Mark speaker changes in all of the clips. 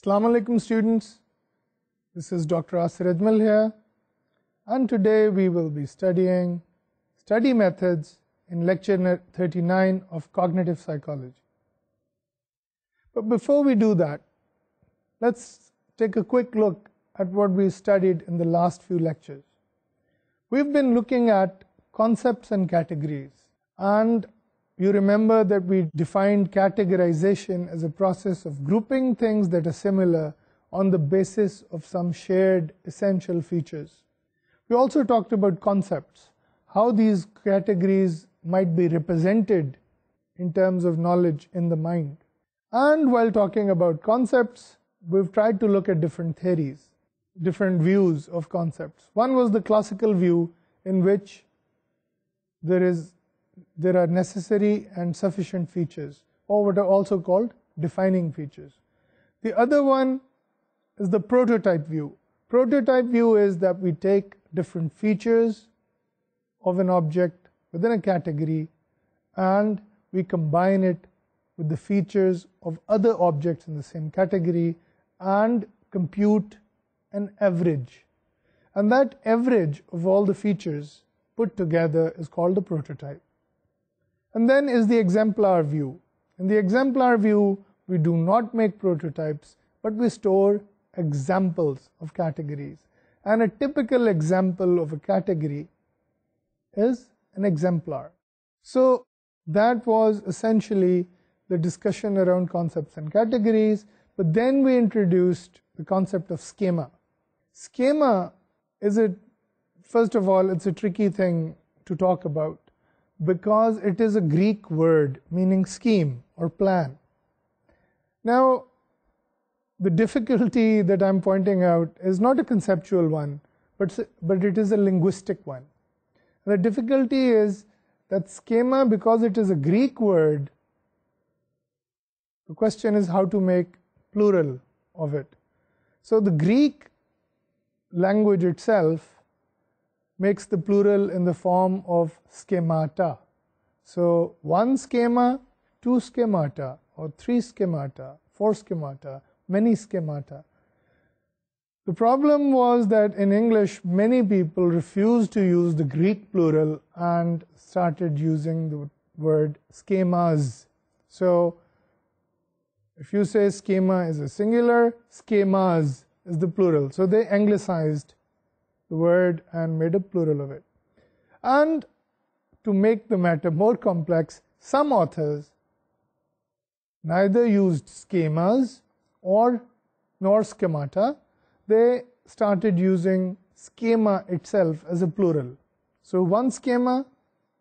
Speaker 1: Assalamu alaikum students, this is Dr. Asir Ajmal here, and today we will be studying study methods in lecture 39 of cognitive psychology. But before we do that, let's take a quick look at what we studied in the last few lectures. We've been looking at concepts and categories, and you remember that we defined categorization as a process of grouping things that are similar on the basis of some shared essential features. We also talked about concepts, how these categories might be represented in terms of knowledge in the mind. And while talking about concepts, we've tried to look at different theories, different views of concepts. One was the classical view, in which there are necessary and sufficient features, or what are also called defining features. The other one is the prototype view. Prototype view is that we take different features of an object within a category and we combine it with the features of other objects in the same category and compute an average. And that average of all the features put together is called the prototype. And then is the exemplar view. In the exemplar view, we do not make prototypes, but we store examples of categories. And a typical example of a category is an exemplar. So that was essentially the discussion around concepts and categories, but then we introduced the concept of schema. Schema first of all, it's a tricky thing to talk about, because it is a Greek word meaning scheme or plan. Now, the difficulty that I'm pointing out is not a conceptual one, but it is a linguistic one. The difficulty is that schema, because it is a Greek word, the question is how to make plural of it. So the Greek language itself makes the plural in the form of schemata. So one schema, two schemata, or three schemata, four schemata, many schemata. The problem was that in English, many people refused to use the Greek plural and started using the word schemas. So if you say schema is a singular, schemas is the plural. So they anglicized the word and made a plural of it. And to make the matter more complex, some authors neither used schemas nor schemata. They started using schema itself as a plural. So one schema,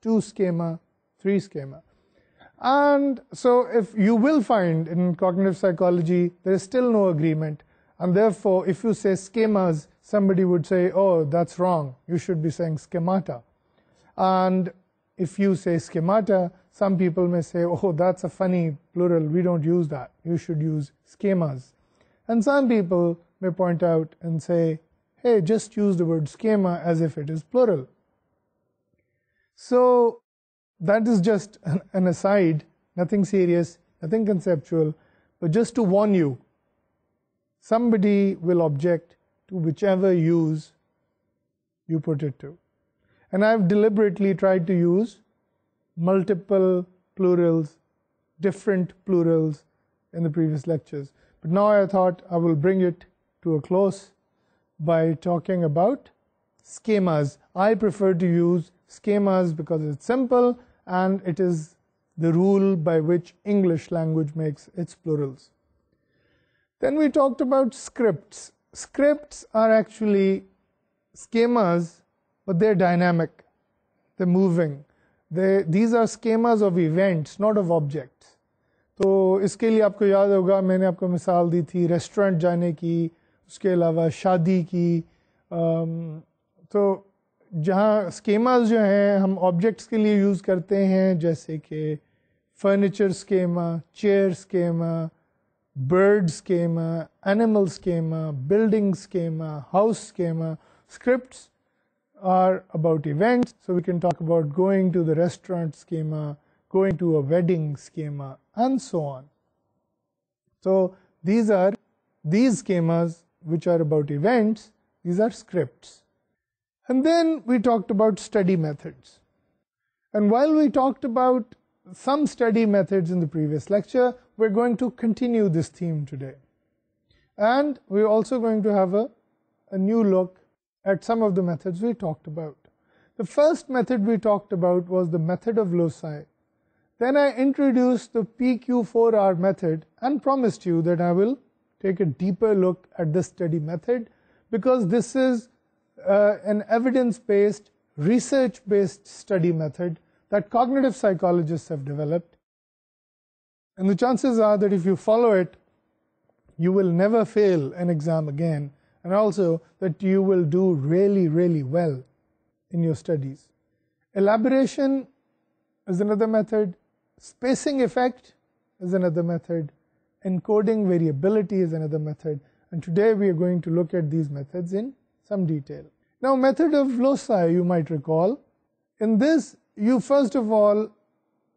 Speaker 1: two schema, three schema. And so if you will find in cognitive psychology, there is still no agreement. And therefore, if you say schemas, somebody would say, oh, that's wrong. You should be saying schemata. And if you say schemata, some people may say, oh, that's a funny plural. We don't use that. You should use schemas. And some people may point out and say, hey, just use the word schema as if it is plural. So that is just an aside, nothing serious, nothing conceptual, but just to warn you, somebody will object to whichever use you put it to. And I've deliberately tried to use multiple plurals, different plurals in the previous lectures. But now I thought I will bring it to a close by talking about schemas. I prefer to use schemas because it's simple and it is the rule by which English language makes its plurals. Then we talked about scripts. Scripts are actually schemas, but they're dynamic, they're moving. These are schemas of events, not of objects. تو اس کے لیے آپ کو یاد ہوگا میں نے آپ کو مثال دی تھی ریسٹورنٹ جانے کی, اس کے علاوہ شادی کی. تو جہاں اسکیماز جو ہیں ہم آبجیکٹس کے لیے یوز کرتے ہیں, جیسے کہ furniture schema, chair schema, bird schema, animal schema, building schema, house schema. Scripts are about events, so we can talk about going to the restaurant schema, going to a wedding schema, and so on. So these are these schemas which are about events, these are scripts. And then we talked about study methods. And while we talked about some study methods in the previous lecture, we're going to continue this theme today. And we're also going to have a new look at some of the methods we talked about. The first method we talked about was the method of loci. Then I introduced the PQ4R method and promised you that I will take a deeper look at this study method, because this is an evidence-based, research-based study method that cognitive psychologists have developed. And the chances are that if you follow it, you will never fail an exam again, and also that you will do really, really well in your studies. Elaboration is another method. Spacing effect is another method. Encoding variability is another method. And today we are going to look at these methods in some detail. Now, method of loci, you might recall. In this, you first of all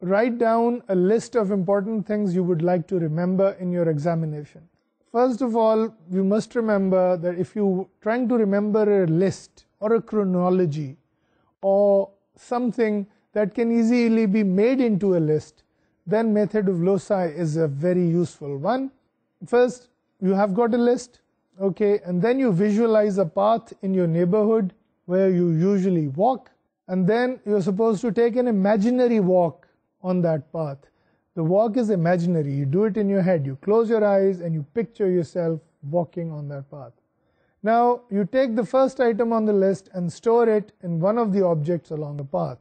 Speaker 1: write down a list of important things you would like to remember in your examination. First of all, you must remember that if you're trying to remember a list or a chronology or something that can easily be made into a list, then method of loci is a very useful one. First, you have got a list, okay, and then you visualize a path in your neighborhood where you usually walk, and then you're supposed to take an imaginary walk on that path. The walk is imaginary. You do it in your head. You close your eyes and you picture yourself walking on that path. Now, you take the first item on the list and store it in one of the objects along the path.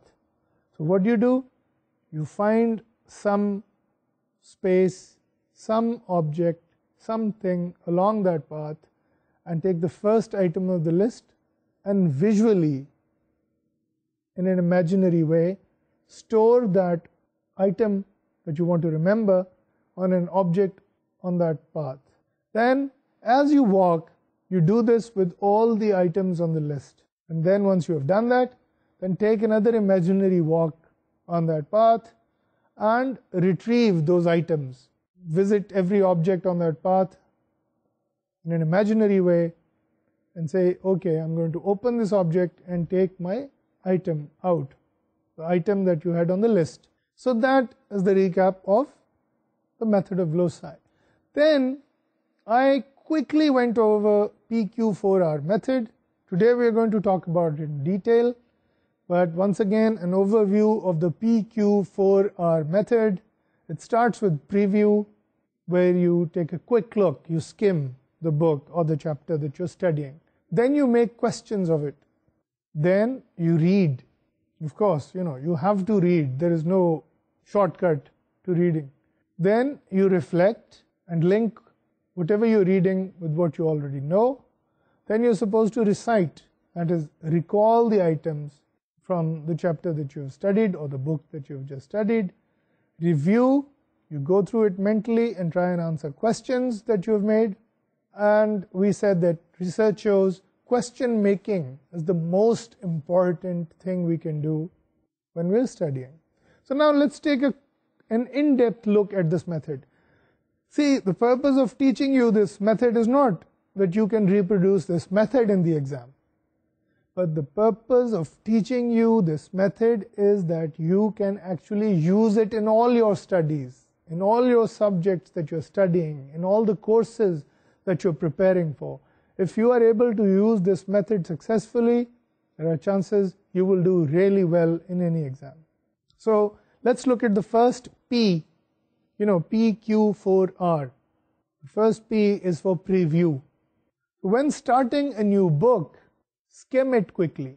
Speaker 1: So what do? You find some space, some object, something along that path, and take the first item of the list and visually, in an imaginary way, store that item that you want to remember on an object on that path. Then, as you walk, you do this with all the items on the list. And then once you have done that, then take another imaginary walk on that path and retrieve those items. Visit every object on that path in an imaginary way and say, okay, I'm going to open this object and take my item out, the item that you had on the list. So that is the recap of the method of loci. Then I quickly went over PQ4R method. Today we are going to talk about it in detail, but once again an overview of the PQ4R method. It starts with preview, where you take a quick look, you skim the book or the chapter that you're studying. Then you make questions of it. Then you read. Of course, you have to read. There is no shortcut to reading. Then you reflect and link whatever you're reading with what you already know. Then you're supposed to recite, that is, recall the items from the chapter that you have studied or the book that you have just studied. Review, you go through it mentally and try and answer questions that you have made. And we said that research shows question making is the most important thing we can do when we're studying. So now let's take an in-depth look at this method. See, the purpose of teaching you this method is not that you can reproduce this method in the exam, but the purpose of teaching you this method is that you can actually use it in all your studies, in all your subjects that you're studying, in all the courses that you're preparing for. If you are able to use this method successfully, there are chances you will do really well in any exam. So let's look at the first P, PQ4R. The first P is for preview. When starting a new book, skim it quickly.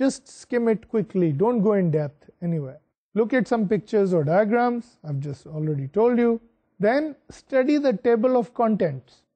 Speaker 1: just skim it quickly, don't go in depth anywhere. Look at some pictures or diagrams, I've just already told you. Then study the table of contents.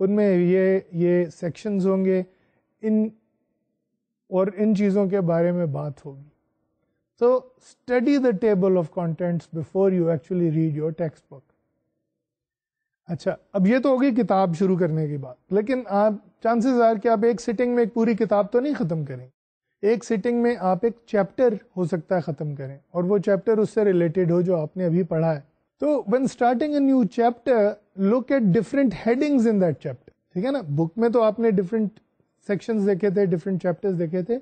Speaker 1: ان میں یہ sections ہوں گے ان چیزوں کے بارے میں بات ہوگی. So study the table of contents before you actually read your textbook. اچھا, اب یہ تو ہوگی کتاب شروع کرنے کی بات, لیکن آپ چانسز آر کہ آپ ایک سٹنگ میں ایک پوری کتاب تو نہیں ختم کریں. ایک سٹنگ میں آپ ایک چیپٹر ہو سکتا ہے ختم کریں, اور وہ چیپٹر اس سے ریلیٹڈ ہو جو آپ نے ابھی پڑھا ہے. تو when starting a new chapter, look at different headings in that chapter. ٹھیک ہے نا, بک میں تو آپ نے ڈفرینٹ سیکشنز دیکھے تھے, ڈفرینٹ چیپٹرز دیکھے تھے.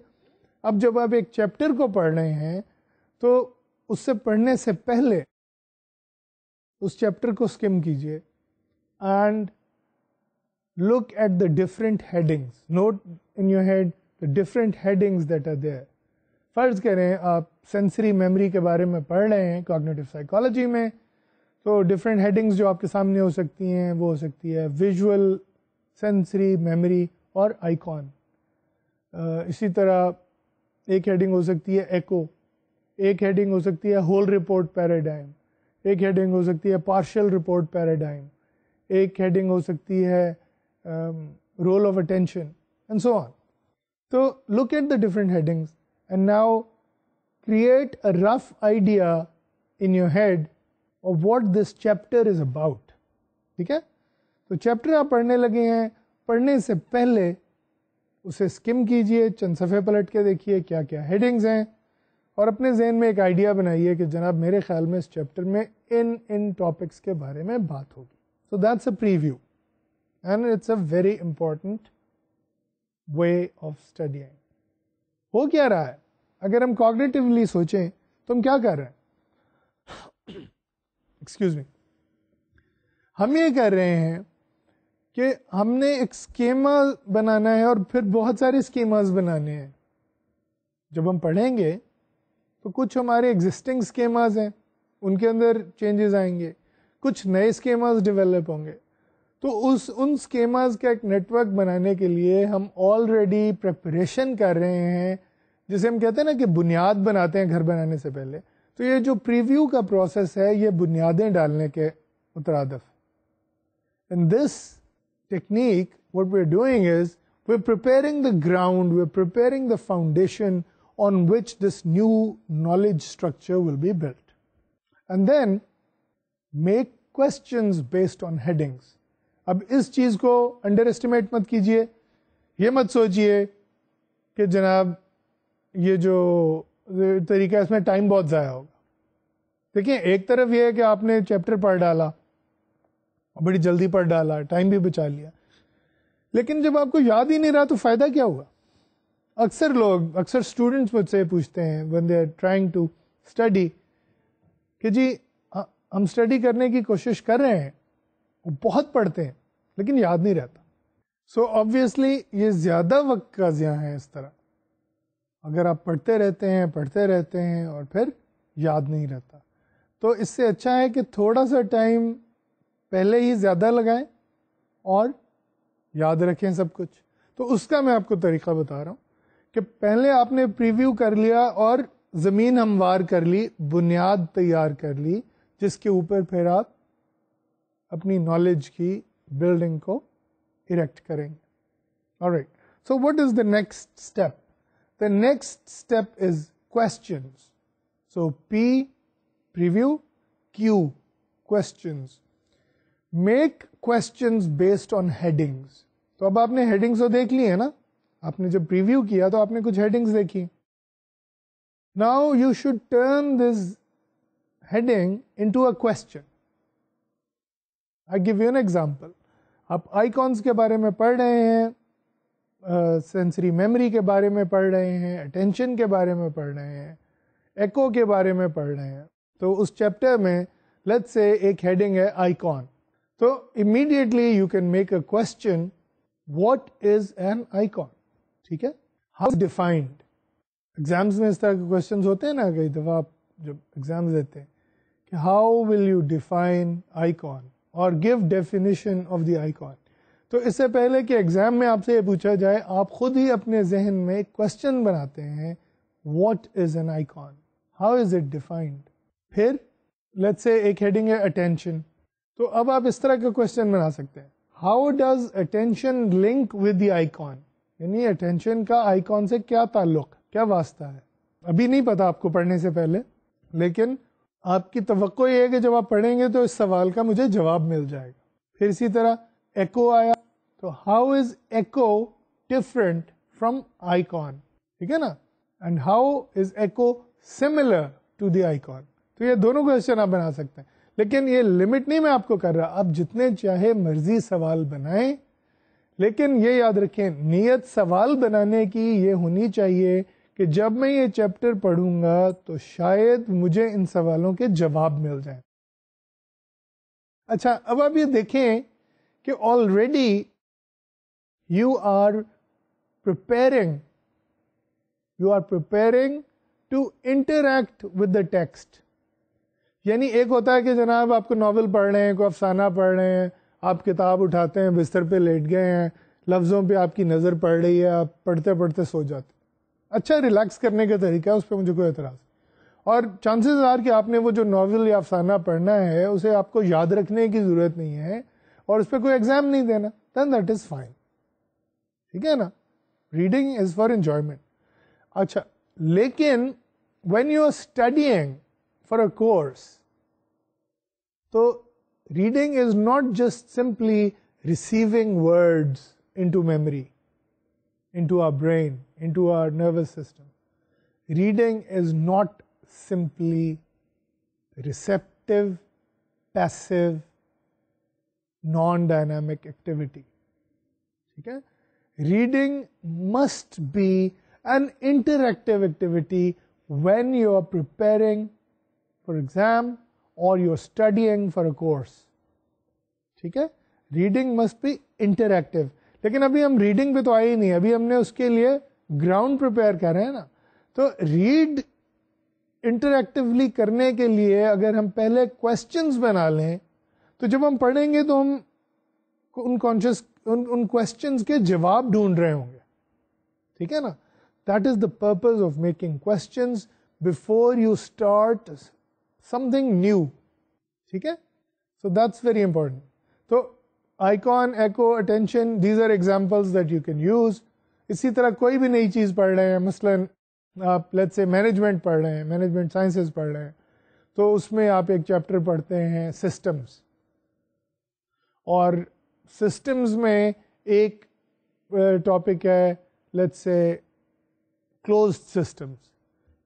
Speaker 1: اب جب آپ ایک چیپٹر کو پڑھ رہے ہیں تو اس سے پڑھنے سے پہلے اس چیپٹر کو اسکم کیجیے and look at the different headings, note in your head the different headings that are there. فرض کریں آپ سینسری میموری کے بارے میں پڑھ رہے ہیں کوگنیٹو سائیکالوجی میں, تو ڈفرینٹ ہیڈنگس جو آپ کے سامنے ہو سکتی ہیں وہ ہو سکتی ہے ویژول, سینسری میموری اور آئیکن. اسی طرح ایک ہیڈنگ ہو سکتی ہے ایکو, ایک ہیڈنگ ہو سکتی ہے ہول رپورٹ پیراڈائم, ایک ہیڈنگ ہو سکتی ہے پارشل رپورٹ پیراڈائم, ایک ہیڈنگ ہو سکتی ہے role of attention and so on. تو look at the different headings and now create a rough idea in your head of what this chapter is about. ٹھیک ہے, تو چیپٹر آپ پڑھنے لگے ہیں, پڑھنے سے پہلے اسے اسکم کیجئے, چند صفحے پلٹ کے دیکھیے کیا کیا ہیڈنگز ہیں, اور اپنے ذہن میں ایک آئیڈیا بنائیے کہ جناب میرے خیال میں اس چیپٹر میں ان ٹاپکس کے بارے میں بات ہوگی. So that's a preview and it's a very important way of studying. ہو کیا رہا ہے, اگر ہم کوگنیٹیولی سوچیں تو ہم کیا کر رہے ہیں, ایکسکیوز می, ہم یہ کر رہے ہیں کہ ہم نے ایک اسکیما بنانا ہے اور پھر بہت سارے اسکیماز بنانے ہیں. جب ہم پڑھیں گے تو کچھ ہمارے ایگزسٹنگ اسکیماز ہیں, ان کے اندر چینجز آئیں گے, کچھ نئے اسکیماز ڈیولپ ہوں گے. تو ان اسکیماز کا ایک نیٹ ورک بنانے کے لیے ہم آلریڈی پریپریشن کر رہے ہیں, جسے ہم کہتے ہیں نا کہ بنیاد بناتے ہیں گھر بنانے سے پہلے. تو یہ جو پریویو کا پروسیس ہے یہ بنیادیں ڈالنے کے مترادف. In this technique, what we're doing is we're preparing the ground, we're preparing the foundation on which this new knowledge structure will be built. And then make questions based on headings. اب اس چیز کو under estimate مت کیجئے, یہ مت سوچئے کہ جناب یہ جو طریقہ اس میں ٹائم بہت ضائع ہوگا. دیکھیں, ایک طرف یہ ہے کہ آپ نے چیپٹر پڑھ ڈالا, بڑی جلدی پڑھ ڈالا, ٹائم بھی بچا لیا, لیکن جب آپ کو یاد ہی نہیں رہا تو فائدہ کیا ہوا. اکثر اسٹوڈنٹس مجھ سے پوچھتے ہیں when they are trying to study کہ جی ہم اسٹڈی کرنے کی کوشش کر رہے ہیں, وہ بہت پڑھتے ہیں لیکن یاد نہیں رہتا. سو آبویسلی یہ زیادہ وقت کا ضیاع ہے. اس طرح اگر آپ پڑھتے رہتے ہیں اور پھر یاد نہیں رہتا, تو اس سے اچھا ہے کہ تھوڑا سا ٹائم پہلے ہی زیادہ لگائیں اور یاد رکھیں سب کچھ. تو اس کا میں آپ کو طریقہ بتا رہا ہوں کہ پہلے آپ نے پریویو کر لیا اور زمین ہموار کر لی, بنیاد تیار کر لی, جس کے اوپر پھر آپ اپنی نالج کی بلڈنگ کو اریکٹ کریں گے. Alright, so what is the next step? The next step is questions. So P, preview, Q, questions. Make questions based on headings. تو اب آپ نے ہیڈنگز تو دیکھ لی ہے نا, آپ نے جب پریویو کیا تو آپ نے کچھ ہیڈنگز دیکھی. Now you should turn this heading into a question. I give you an example. آپ آئیکونس کے بارے میں پڑھ رہے ہیں, سینسری میموری کے بارے میں پڑھ رہے ہیں, اٹینشن کے بارے میں پڑھ رہے ہیں, ایکو کے بارے میں پڑھ رہے ہیں. تو اس چیپٹر میں لیٹس سے ایک ہیڈنگ ہے آئیکن. تو immediately you can make a question, what is an icon. ٹھیک ہے, ہاؤ ڈیفائنڈ. ایگزامس میں اس طرح کے کوشچنز ہوتے ہیں نا, کئی دفعہ آپ جب ایگزامز دیتے ہیں کہ how will you define icon اور give definition of the icon. تو اس سے پہلے کہ ایگزام میں آپ سے یہ پوچھا جائے, آپ خود ہی اپنے ذہن میں ایک کوشچن بناتے ہیں, what is an icon, how is it defined. پھر لیٹس سے ایک ہیڈنگ ہے اٹینشن. تو اب آپ اس طرح کا کوشچن بنا سکتے ہیں, how does attention link with the icon, یعنی اٹینشن کا آئیکن سے کیا تعلق, کیا واسطہ ہے. ابھی نہیں پتا آپ کو پڑھنے سے پہلے, لیکن آپ کی توقع یہ ہے کہ جب آپ پڑھیں گے تو اس سوال کا مجھے جواب مل جائے گا. پھر اسی طرح ایکو آیا, تو how is echo different from icon, ٹھیک ہے نا, and how is echo similar to the icon. تو یہ دونوں کوشچن آپ بنا سکتے ہیں, لیکن یہ لمٹ نہیں میں آپ کو کر رہا, آپ جتنے چاہے مرضی سوال بنائیں, لیکن یہ یاد رکھیں نیت سوال بنانے کی یہ ہونی چاہیے کہ جب میں یہ چیپٹر پڑھوں گا تو شاید مجھے ان سوالوں کے جواب مل جائیں. اچھا, اب آپ یہ دیکھیں کہ already you are preparing to interact with the text. یعنی ایک ہوتا ہے کہ جناب آپ کو ناول پڑھ رہے ہیں, کوئی افسانہ پڑھ رہے ہیں, آپ کتاب اٹھاتے ہیں, بستر پہ لیٹ گئے ہیں, لفظوں پہ آپ کی نظر پڑ رہی ہے, آپ پڑھتے پڑھتے سو جاتے. اچھا ریلیکس کرنے کا طریقہ ہے, اس پہ مجھے کوئی اعتراض. اور چانسز آر کہ آپ نے وہ جو ناول یا افسانہ پڑھنا ہے اسے آپ کو یاد رکھنے کی ضرورت نہیں ہے اور اس پہ کوئی ایگزام نہیں دینا, دین دیٹ از فائن, ٹھیک ہے نا. Reading is for enjoyment. اچھا, لیکن when you are studying for a course, تو reading is not just simply receiving words into memory, into our brain, into our nervous system. Reading is not simply receptive, passive, non-dynamic activity. Okay? Reading must be an interactive activity when you are preparing for exam or you are studying for a course. Okay? Reading must be interactive. لیکن ابھی ہم reading پہ تو آئے ہی نہیں, ابھی ہم نے اس کے لیے گراؤنڈ پریپیئر کر رہے ہیں نا. تو ریڈ انٹریکٹیولی کرنے کے لیے اگر ہم پہلے کوشچنز بنا لیں تو جب ہم پڑھیں گے تو ہم ان کوشچنز کے جواب ڈھونڈ رہے ہوں گے, ٹھیک ہے نا. That is the purpose of making questions before you start something new, ٹھیک ہے. So that's very important. تو icon, echo, attention, these are examples that you can use. اسی طرح کوئی بھی نئی چیز پڑھ رہے ہیں, مثلاً آپ لیٹس سے مینجمنٹ پڑھ رہے ہیں, مینجمنٹ سائنسز پڑھ رہے ہیں, تو اس میں آپ ایک چیپٹر پڑھتے ہیں سسٹمز, اور سسٹمز میں ایک ٹاپک ہے لیٹس سے کلوزڈ سسٹمز,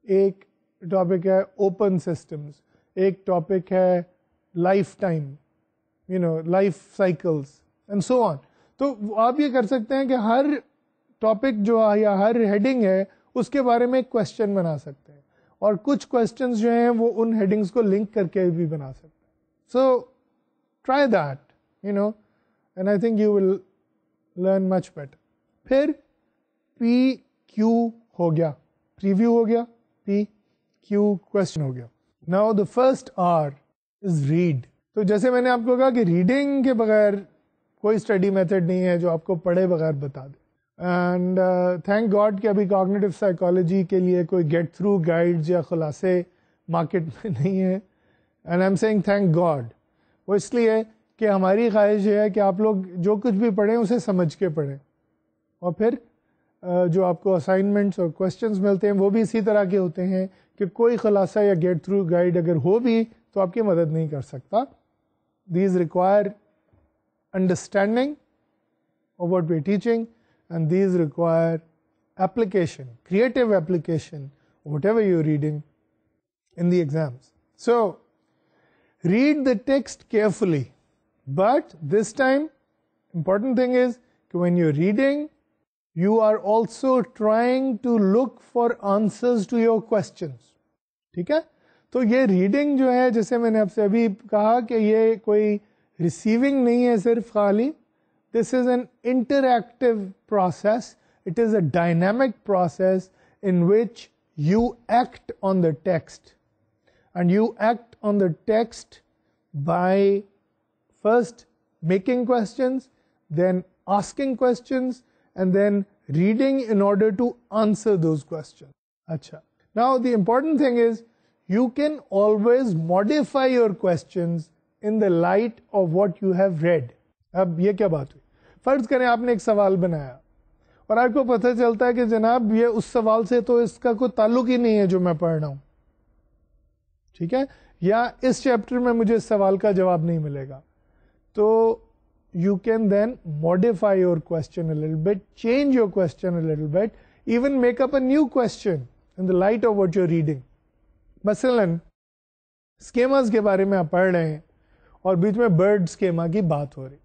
Speaker 1: ایک ٹاپک ہے اوپن سسٹمز, ایک ٹاپک ہے life time, life cycles and so on. تو آپ یہ کر سکتے ہیں کہ ہر ٹاپک جو ہے یا ہر ہیڈنگ ہے اس کے بارے میں ایک کوشچن بنا سکتے ہیں, اور کچھ کوشچنز جو ہیں وہ ان ہیڈنگز کو لنک کر کے بھی بنا سکتے ہیں. So try that, and I think you will learn much better. پھر پی کیو ہو گیا, پریویو ہو گیا, پی کیو کوشچن ہو گیا. Now the first R is read. تو جیسے میں نے آپ کو کہا کہ ریڈنگ کے بغیر کوئی اسٹڈی میتھڈ نہیں ہے جو آپ کو پڑھے بغیر بتا دے. اینڈ تھینک گاڈ کہ ابھی کوگنیٹو سائیکالوجی کے لیے کوئی گیٹ تھرو گائیڈز یا خلاصے مارکیٹ میں نہیں ہے. And I am seeing thank God. وہ اس لیے کہ ہماری خواہش یہ ہے کہ آپ لوگ جو کچھ بھی پڑھیں اسے سمجھ کے پڑھیں, اور پھر جو آپ کو اسائنمنٹس اور کوشچنز ملتے ہیں وہ بھی اسی طرح کے ہوتے ہیں کہ کوئی خلاصہ یا گیٹ تھرو گائیڈ اگر ہو بھی تو آپ کی مدد نہیں کر سکتا. These require understanding of what we're teaching, and these require application, creative application of whatever you're reading in the exams. So, read the text carefully, but this time, important thing is that when you're reading, you are also trying to look for answers to your questions. ٹھیک ہے. تو یہ reading جو ہے, جیسے میں نے آپ سے ابھی کہا کہ یہ کوئی ریسیونگ نہیں ہے صرف خالی, this is an interactive process, it is a dynamic process in which you act on the text, and you act on the text by first making questions, then asking questions, and then reading in order to answer those questions. اچھا, now the important thing is you can always modify your questions in the light of what you have read. اب یہ کیا بات ہوئی؟ فرض کریں آپ نے ایک سوال بنایا اور آپ کو پتہ چلتا ہے کہ جناب یہ اس سوال سے تو اس کا کوئی تعلق ہی نہیں ہے جو میں پڑھ رہا ہوں، ٹھیک ہے، یا اس چیپٹر میں مجھے اس سوال کا جواب نہیں ملے گا، تو you can then modify your question a little bit, change your question a little bit, even make up a new question in the light of what you're reading. مثلاً اسکیماز کے بارے میں آپ پڑھ رہے ہیں اور بیچ میں برڈ اسکیما کی بات ہو رہی،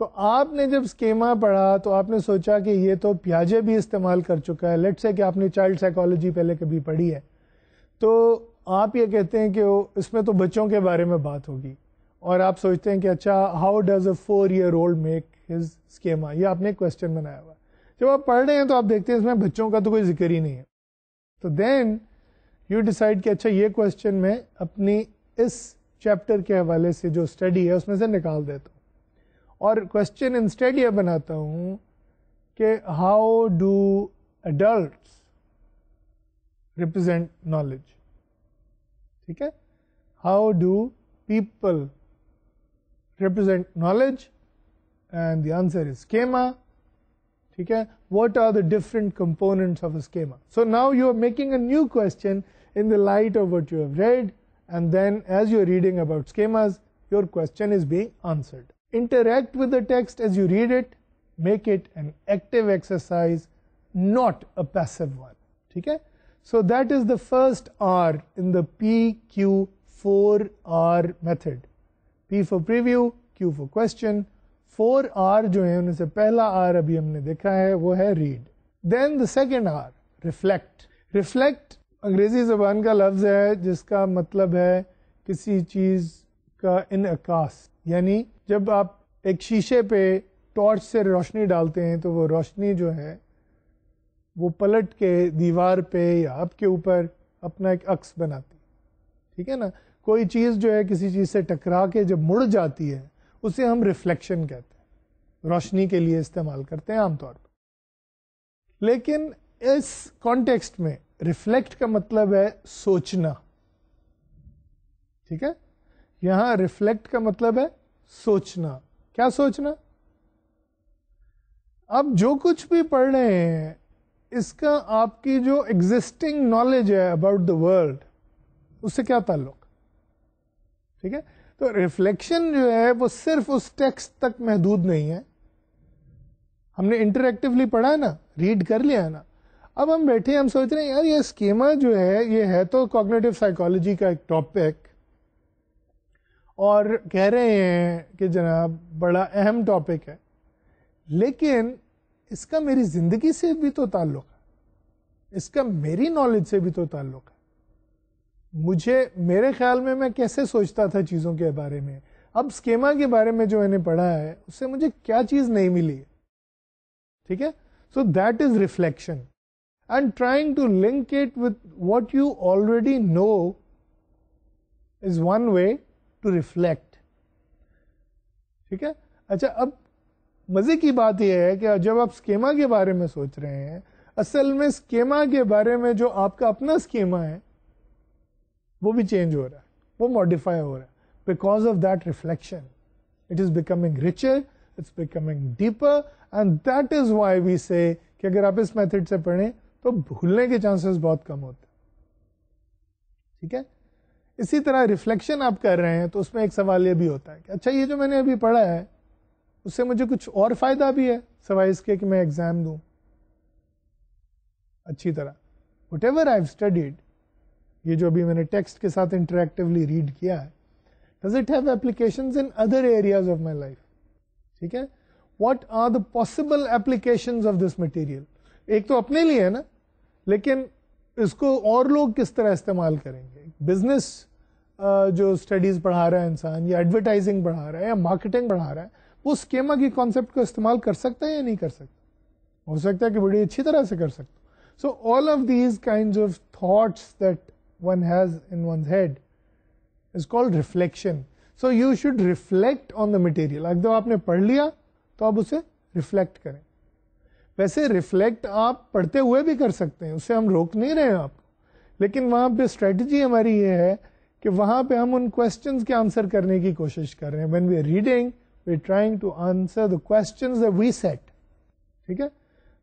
Speaker 1: تو آپ نے جب اسکیما پڑھا تو آپ نے سوچا کہ یہ تو پیاجے بھی استعمال کر چکا ہے، لیٹس سے کہ آپ نے چائلڈ سائیکالوجی پہلے کبھی پڑھی ہے، تو آپ یہ کہتے ہیں کہ اس میں تو بچوں کے بارے میں بات ہوگی، اور آپ سوچتے ہیں کہ اچھا how does a 4-year-old make his schema, یہ آپ نے کوشچن بنایا ہوا ہے. جب آپ پڑھ رہے ہیں تو آپ دیکھتے ہیں اس میں بچوں کا تو کوئی ذکر ہی نہیں ہے، تو دین یو ڈیسائڈ کہ اچھا یہ کوشچن میں اپنی اس چیپٹر کے حوالے سے جو اسٹڈی ہے اس میں سے نکال دیتا ہوں، اور کوشچن انسٹیڈ یہ بناتا ہوں کہ how do adults represent knowledge, ٹھیک ہے، how do people represent knowledge, and the answer is schema. ٹھیک ہے, what are the different components of a schema? So now you are making a new question in the light of what you have read, and then as you are reading about schemas, your question is being answered. Interact with the text as you read it, make it an active exercise, not a passive one. ٹھیک ہے, so that is the first R in the PQ4R method. P for preview, Q for question, 4R جو ہے ان سے پہلا R ابھی ہم نے دیکھا ہے وہ ہے read. Then the second R, reflect. Reflect انگریزی زبان کا لفظ ہے جس کا مطلب ہے کسی چیز کا انعکاس، یعنی جب آپ ایک شیشے پہ ٹارچ سے روشنی ڈالتے ہیں تو وہ روشنی جو ہے وہ پلٹ کے دیوار پہ یا آپ کے اوپر اپنا ایک عکس بناتی، ٹھیک ہے نا. کوئی چیز جو ہے کسی چیز سے ٹکرا کے جب مڑ جاتی ہے اسے ہم ریفلیکشن کہتے ہیں، روشنی کے لیے استعمال کرتے ہیں عام طور پر. لیکن اس کانٹیکسٹ میں ریفلیکٹ کا مطلب ہے سوچنا، ٹھیک ہے، یہاں ریفلیکٹ کا مطلب ہے سوچنا. کیا سوچنا؟ آپ جو کچھ بھی پڑھ رہے ہیں اس کا آپ کی جو ایگزسٹنگ نالج ہے اباؤٹ دا ورلڈ اس سے کیا تعلق، ٹھیک ہے. تو ریفلیکشن جو ہے وہ صرف اس ٹیکسٹ تک محدود نہیں ہے. ہم نے انٹریکٹیولی پڑھا ہے نا، ریڈ کر لیا ہے نا، اب ہم بیٹھے ہم سوچ رہے ہیں یار یہ اسکیما جو ہے یہ ہے تو کوگنیٹو سائیکالوجی کا ایک ٹاپک، اور کہہ رہے ہیں کہ جناب بڑا اہم ٹاپک ہے، لیکن اس کا میری زندگی سے بھی تو تعلق ہے، اس کا میری نالج سے بھی تو تعلق ہے. مجھے میرے خیال میں کیسے سوچتا تھا چیزوں کے بارے میں، اب اسکیما کے بارے میں جو میں نے پڑھا ہے اس سے مجھے کیا چیز نہیں ملی ہے، ٹھیک ہے. So that is reflection and trying to link it with what you already know is one way to reflect, ٹھیک ہے. اچھا اب مزے کی بات یہ ہے کہ جب آپ اسکیما کے بارے میں سوچ رہے ہیں، اصل میں اسکیما کے بارے میں جو آپ کا اپنا اسکیما ہے وہ بھی چینج ہو رہا ہے، وہ ماڈیفائی ہو رہا ہے because of that reflection. It is becoming richer, it's becoming deeper, and that is why we say کہ اگر آپ اس میتھڈ سے پڑھیں تو بھولنے کے چانسز بہت کم ہوتے ہیں، ٹھیک ہے. اسی طرح ریفلیکشن آپ کر رہے ہیں تو اس میں ایک سوال یہ بھی ہوتا ہے کہ اچھا یہ جو میں نے ابھی پڑھا ہے اس سے مجھے کچھ اور فائدہ بھی ہے سوائے اس کے کہ میں ایگزام دوں اچھی طرح. What ever I have studied, یہ جو ابھی میں نے ٹیکسٹ کے ساتھ انٹریکٹیولی ریڈ کیا ہے، does it have applications in other areas of my life, ٹھیک ہے. What are the possible applications of this material? ایک تو اپنے لیے ہے نا، لیکن اس کو اور لوگ کس طرح استعمال کریں گے. بزنس جو اسٹڈیز پڑھا رہا ہے انسان، یا ایڈورٹائزنگ پڑھا رہا ہے یا مارکیٹنگ پڑھا رہا ہے، وہ اسکیما کی کانسیپٹ کو استعمال کر سکتا ہے یا نہیں کر سکتا؟ ہو سکتا ہے کہ بڑی اچھی طرح سے کر سکتا. So all of these kinds of thoughts that one has in one's head is called reflection. So you should reflect on the material. اگر آپ نے پڑھ لیا تو آپ اسے ریفلیکٹ کریں. ویسے ریفلیکٹ آپ پڑھتے ہوئے بھی کر سکتے ہیں، اسے ہم روک نہیں رہے ہیں آپ کو، لیکن وہاں پہ اسٹریٹجی ہماری یہ ہے کہ وہاں پہ ہم ان کوشچنز کے آنسر کرنے کی کوشش کر رہے ہیں. when we are reading we're trying to answer the questions that we set. Okay?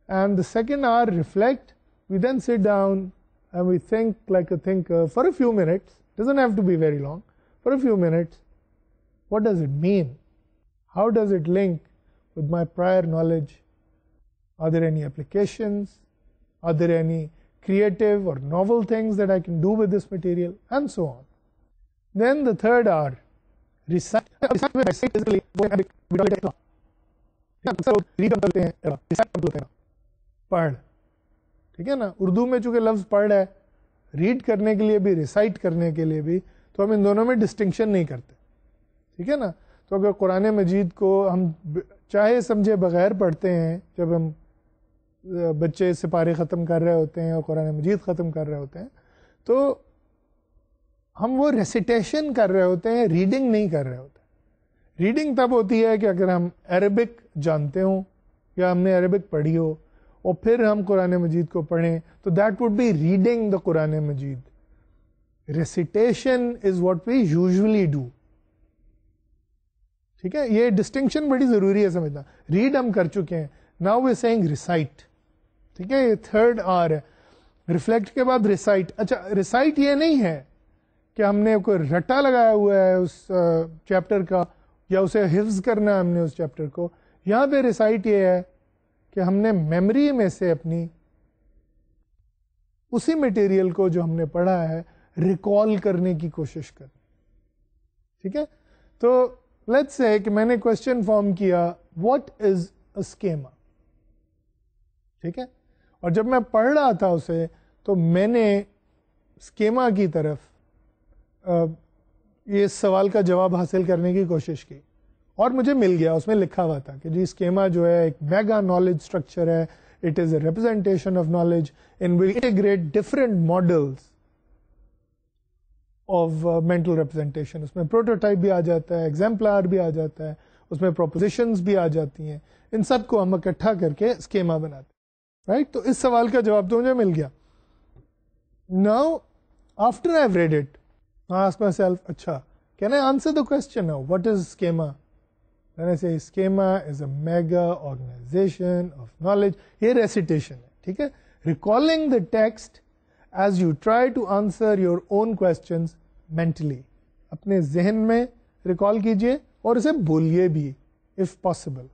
Speaker 1: And the second hour, reflect. We then sit down and we think like a thinker for a few minutes. Doesn't have to be very long. For a few minutes, what does it mean? How does it link with my prior knowledge? Are there any applications? Are there any creative or novel things that I can do with this material? And so on. Then the third hour, recite. پڑھ. ٹھیک ہے نا, اردو میں چونکہ لفظ پڑھ ہے, red کرنے کے لیے بھی, ریسائٹ کرنے کے لیے بھی, تو ہم ان دونوں میں ڈسٹنکشن نہیں کرتے. ٹھیک ہے نا. تو اگر قرآن مجید کو ہم چاہے سمجھے بغیر پڑھتے ہیں, جب ہم بچے سپارے ختم کر رہے ہوتے ہیں اور قرآن مجید ختم کر رہے ہوتے ہیں, تو ہم وہ ریسیٹیشن کر رہے ہوتے ہیں, ریڈنگ نہیں کر رہے ہوتے. ریڈنگ تب ہوتی ہے کہ اگر ہم عربک جانتے ہوں یا ہم نے عربک پڑھی ہو اور پھر ہم قرآن مجید کو پڑھیں, تو that would be reading the Quran Majeed. Recitation is what we usually do. ٹھیک ہے, یہ ڈسٹنکشن بڑی ضروری ہے سمجھنا. ریڈ ہم کر چکے ہیں, ناؤ وی سیئنگ ریسائٹ. ٹھیک ہے, یہ تھرڈ آر ہے. ریفلیکٹ کے بعد ریسائٹ. اچھا, ریسائٹ یہ نہیں ہے کہ ہم نے کوئی رٹا لگایا ہوا ہے اس چیپٹر کا یا اسے حفظ کرنا ہے ہم نے اس چیپٹر کو. یہاں پہ ریسائٹ یہ ہے کہ ہم نے میموری میں سے اپنی اسی مٹیریل کو جو ہم نے پڑھا ہے ریکال کرنے کی کوشش کریں. ٹھیک ہے, تو لیٹس سے کہ میں نے کوشچن فارم کیا, واٹ از اے اسکیما. ٹھیک ہے, اور جب میں پڑھ رہا تھا اسے تو میں نے اسکیما کی طرف یہ سوال کا جواب حاصل کرنے کی کوشش کی, اور مجھے مل گیا. اس میں لکھا ہوا تھا کہ جی اسکیما جو ہے ایک میگا نالج اسٹرکچر ہے. It is a representation of knowledge in which integrate different models of mental representation. اس میں پروٹوٹائپ بھی آ جاتا ہے, ایگزامپلار بھی آ جاتا ہے, اس میں پروپوزیشنز بھی آ جاتی ہیں. ان سب کو ہم اکٹھا کر کے اسکیما بناتے ہیں. رائٹ, تو اس سوال کا جواب تو مجھے مل گیا. Now after I have read it, I ask myself, اچھا, can I answer the question now? What is schema? Then I say schema is a mega organization of knowledge. یہ recitation ہے. ٹھیک ہے, recalling the text as you try to answer your own questions mentally. اپنے ذہن میں recall کیجئے اور اسے بولیے بھی if possible.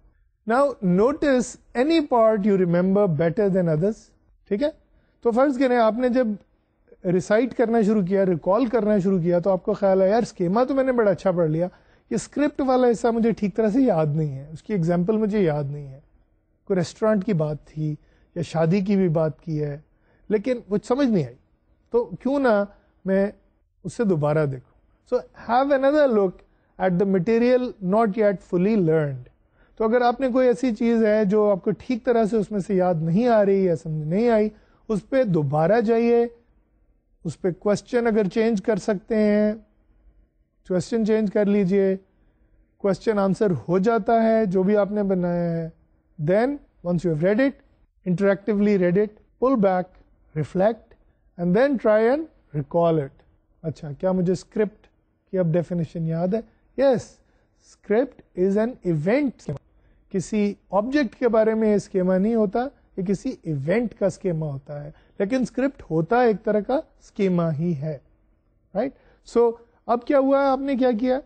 Speaker 1: Now notice any part you remember better than others. ٹھیک ہے, تو فرض کریں آپ نے جب ریسائٹ کرنا شروع کیا, ریکال کرنا شروع کیا, تو آپ کو خیال ہے یار اسکیما تو میں نے بڑا اچھا پڑھ لیا, یہ اسکرپٹ والا حصہ مجھے ٹھیک طرح سے یاد نہیں ہے, اس کی ایگزامپل مجھے یاد نہیں ہے, کوئی ریسٹورانٹ کی بات تھی یا شادی کی بھی بات کی ہے لیکن وہ سمجھ نہیں آئی, تو کیوں نہ میں اس سے دوبارہ دیکھوں. So have another look at the material not yet fully learned. تو اگر آپ نے کوئی ایسی چیز ہے جو آپ کو ٹھیک طرح سے اس میں سے یاد نہیں آ رہی یا سمجھ نہیں آئی, اس پہ دوبارہ جائیے, اس پہ کوشچن اگر چینج کر سکتے ہیں کوشچن چینج کر لیجئے, کوشچن آنسر ہو جاتا ہے جو بھی آپ نے بنایا ہے. Then once you have read it, interactively read it, pull back, reflect and then try and recall it. اچھا, کیا مجھے اسکرپٹ کی اب ڈیفینیشن یاد ہے؟ Yes, script is an event. کسی آبجیکٹ کے بارے میں یہ اسکیما نہیں ہوتا, یہ کسی ایونٹ کا اسکیما ہوتا ہے, لیکن اسکرپٹ ہوتا ایک طرح کا اسکیما ہی ہے. رائٹ, سو اب کیا ہوا ہے, آپ نے کیا کیا,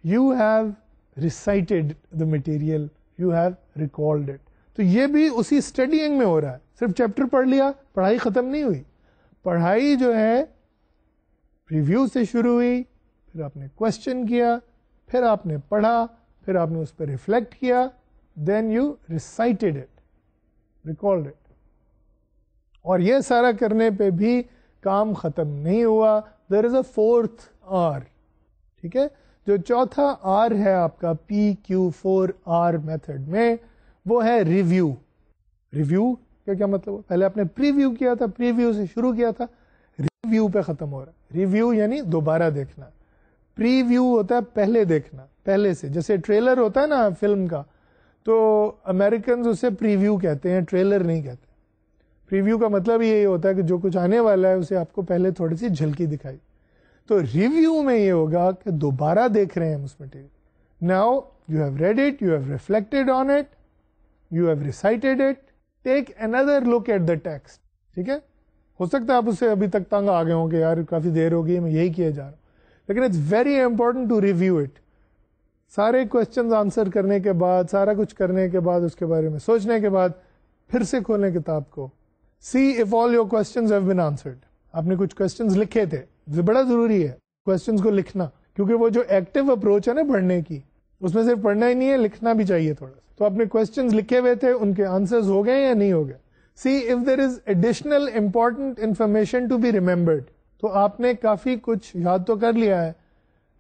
Speaker 1: you have recited the material, you have recalled it. تو یہ بھی اسی اسٹڈیئنگ میں ہو رہا ہے. صرف چیپٹر پڑھ لیا, پڑھائی ختم نہیں ہوئی. پڑھائی جو ہے ریویو سے شروع ہوئی, پھر آپ نے کوشچن کیا, پھر آپ نے پڑھا, پھر آپ نے اس پہ ریفلیکٹ کیا, then you recited it, recalled it. اور یہ سارا کرنے پہ بھی کام ختم نہیں ہوا. دیر از اے فورتھ آر. ٹھیک ہے, جو چوتھا آر ہے آپ کا PQ4R میتھڈ میں, وہ ہے ریویو. ریویو کا کیا مطلب؟ پہلے آپ نے پریویو کیا تھا, پریویو سے شروع کیا تھا, ریویو پہ ختم ہو رہا ہے. ریویو یعنی دوبارہ دیکھنا. پریویو ہوتا ہے پہلے دیکھنا, پہلے سے. جیسے ٹریلر ہوتا ہے نا فلم کا, تو امریکنز اسے پریویو کہتے ہیں, ٹریلر نہیں کہتے. پریویو کا مطلب یہی ہوتا ہے کہ جو کچھ آنے والا ہے اسے آپ کو پہلے تھوڑی سی جھلکی دکھائی. تو ریویو میں یہ ہوگا کہ دوبارہ دیکھ رہے ہیں ہم اس material. Now you have read it, you have reflected on it, you have recited it, take another look at the text. ٹھیک ہے, ہو سکتا ہے آپ اس سے ابھی تک تنگ آ گئے ہوں کہ یار کافی دیر ہو گئی میں یہی کیا جا رہا ہوں, لیکن it's very important to review it. سارے کوشچنز آنسر کرنے کے بعد, سارا کچھ کرنے کے بعد, اس کے بارے میں سوچنے کے بعد پھر سے کھولیں کتاب کو. See if all your questions have been answered. آپ نے کچھ کوشچنز لکھے تھے, یہ بڑا ضروری ہے کوشچنز کو لکھنا, کیونکہ وہ جو ایکٹیو اپروچ ہے نا پڑھنے کی, اس میں صرف پڑھنا ہی نہیں ہے, لکھنا بھی چاہیے تھوڑا سا. تو آپ نے کوشچنز لکھے ہوئے تھے, ان کے آنسرز ہو گئے یا نہیں ہو گئے. See if there is additional important information to be remembered, تو آپ نے کافی کچھ یاد تو کر لیا ہے.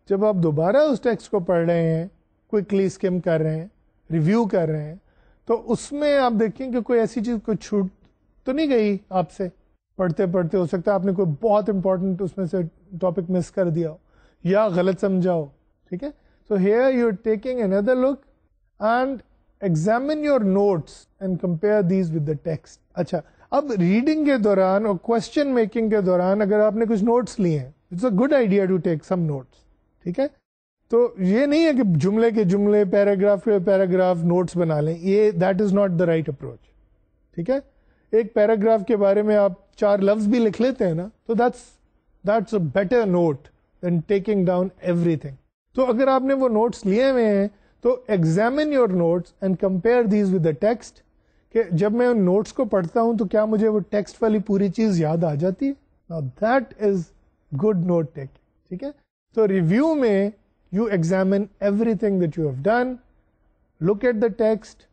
Speaker 1: جب آپ دوبارہ اس ٹیکسٹ کو پڑھ رہے ہیں, کوئکلی اسکم کر رہے ہیں, ریویو کر رہے ہیں, تو اس میں آپ دیکھیں کہ کوئی ایسی چیز کوئی چھوٹ تو نہیں گئی آپ سے. پڑھتے پڑھتے ہو سکتا ہے آپ نے کوئی بہت امپورٹنٹ اس میں سے ٹاپک مس کر دیا ہو یا غلط سمجھا ہو. ٹھیک ہے, so here you are taking another look and examine your notes and compare these with the text. اچھا, اب ریڈنگ کے دوران اور کوشچن میکنگ کے دوران اگر آپ نے کچھ نوٹس لیے ہیں, it's a good idea to take some notes. ٹھیک ہے, تو یہ نہیں ہے کہ جملے کے جملے, پیراگراف کے پیراگراف نوٹس بنا لیں, یہ that is not the right approach. ٹھیک ہے, ایک پیراگراف کے بارے میں آپ 4 لفظ بھی لکھ لیتے ہیں نا, تو that's a better note than taking down everything. تو اگر آپ نے وہ نوٹس لیے ہوئے ہیں تو examine your notes and compare these with the text, کہ جب میں ان نوٹس کو پڑھتا ہوں تو کیا مجھے وہ ٹیکسٹ والی پوری چیز یاد آ جاتی ہے. Now that is good note taking. ٹھیک ہے, تو ریویو میں you examine everything that you have done, look at the text,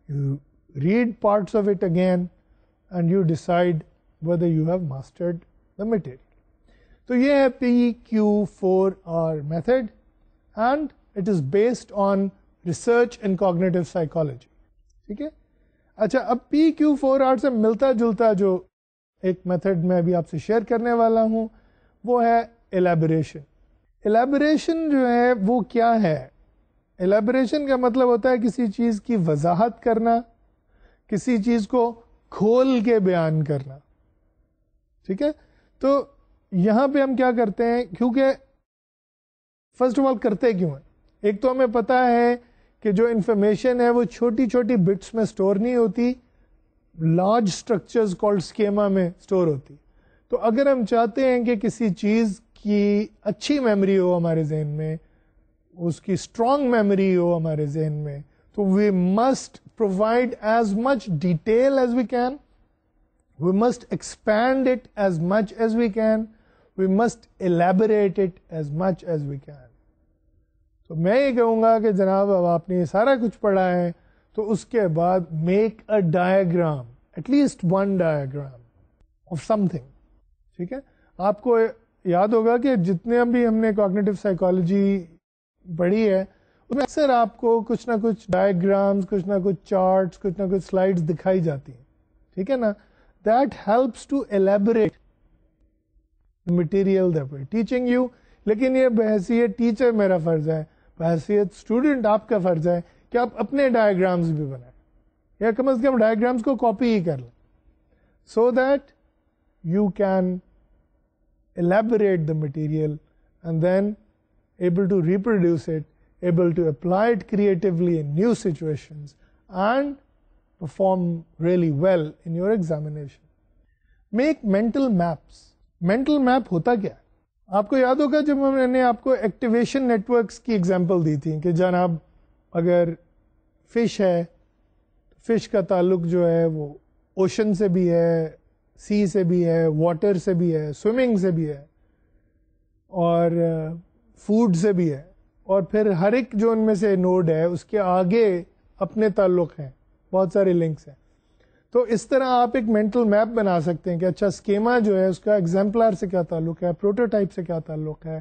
Speaker 1: you read parts of it again, and you decide whether you have mastered the material. تو یہ ہے PQ4R method, and it is based on research in cognitive psychology. ٹھیک ہے, اچھا, اب PQ4R سے ملتا جلتا جو ایک میتھڈ میں ابھی آپ سے شیئر کرنے والا ہوں وہ ہے ایلیبوریشن. ایلیبوریشن جو ہے وہ کیا ہے؟ ایلیبوریشن کا مطلب ہوتا ہے کسی چیز کی وضاحت کرنا, کسی چیز کو کھول کے بیان کرنا. ٹھیک ہے, تو یہاں پہ ہم کیا کرتے ہیں, کیونکہ فرسٹ آف آل کرتے کیوں ہیں؟ ایک تو ہمیں پتا ہے کہ جو انفارمیشن ہے وہ چھوٹی چھوٹی بٹس میں سٹور نہیں ہوتی, لارج اسٹرکچرز کالڈ اسکیما میں سٹور ہوتی. تو اگر ہم چاہتے ہیں کہ کسی چیز کی اچھی میموری ہو ہمارے ذہن میں, اس کی اسٹرانگ میموری ہو ہمارے ذہن میں, تو we must provide as much detail as we can, we must expand it as much as we can, we must elaborate it as much as we can. تو میں یہ کہوں گا کہ جناب اب آپ نے یہ سارا کچھ پڑھا ہے تو اس کے بعد make a diagram, at least one diagram of something. ٹھیک ہے, آپ کو یاد ہوگا کہ جتنے بھی ہم نے کوگنیٹو سائیکالوجی پڑھی ہے اس میں اکثر آپ کو کچھ نہ کچھ ڈائیگرامز, کچھ نہ کچھ چارٹس, کچھ نہ کچھ سلائڈز دکھائی جاتی ہیں. ٹھیک ہے نا, that helps to elaborate material that we teaching you. لیکن یہ بحیثیت ٹیچر میرا فرض ہے, بحیثیت اسٹوڈنٹ آپ کا فرض ہے کہ آپ اپنے ڈائیگرامز بھی بنائیں, یا کم از کم ڈائیگرامز کو کاپی ہی کر لیں, so that you can elaborate the material and then able to reproduce it, able to apply it creatively in new situations and perform really well in your examination. Make mental maps. Mental map ہوتا کیا ہے؟ آپ کو یاد ہوگا جب میں نے آپ کو ایکٹیویشن نیٹورکس کی ایگزامپل دی تھی کہ جناب اگر فش ہے, فش کا تعلق جو ہے وہ اوشن سے بھی ہے, سی سے بھی ہے, واٹر سے بھی ہے, سوئمنگ سے بھی ہے, اور فوڈ سے بھی ہے, اور پھر ہر ایک جو ان میں سے نوڈ ہے اس کے آگے اپنے تعلق ہیں, بہت سارے لنکس ہیں. تو اس طرح آپ ایک مینٹل میپ بنا سکتے ہیں کہ اچھا اسکیما جو ہے اس کا ایگزامپلر سے کیا تعلق ہے, پروٹوٹائپ سے کیا تعلق ہے,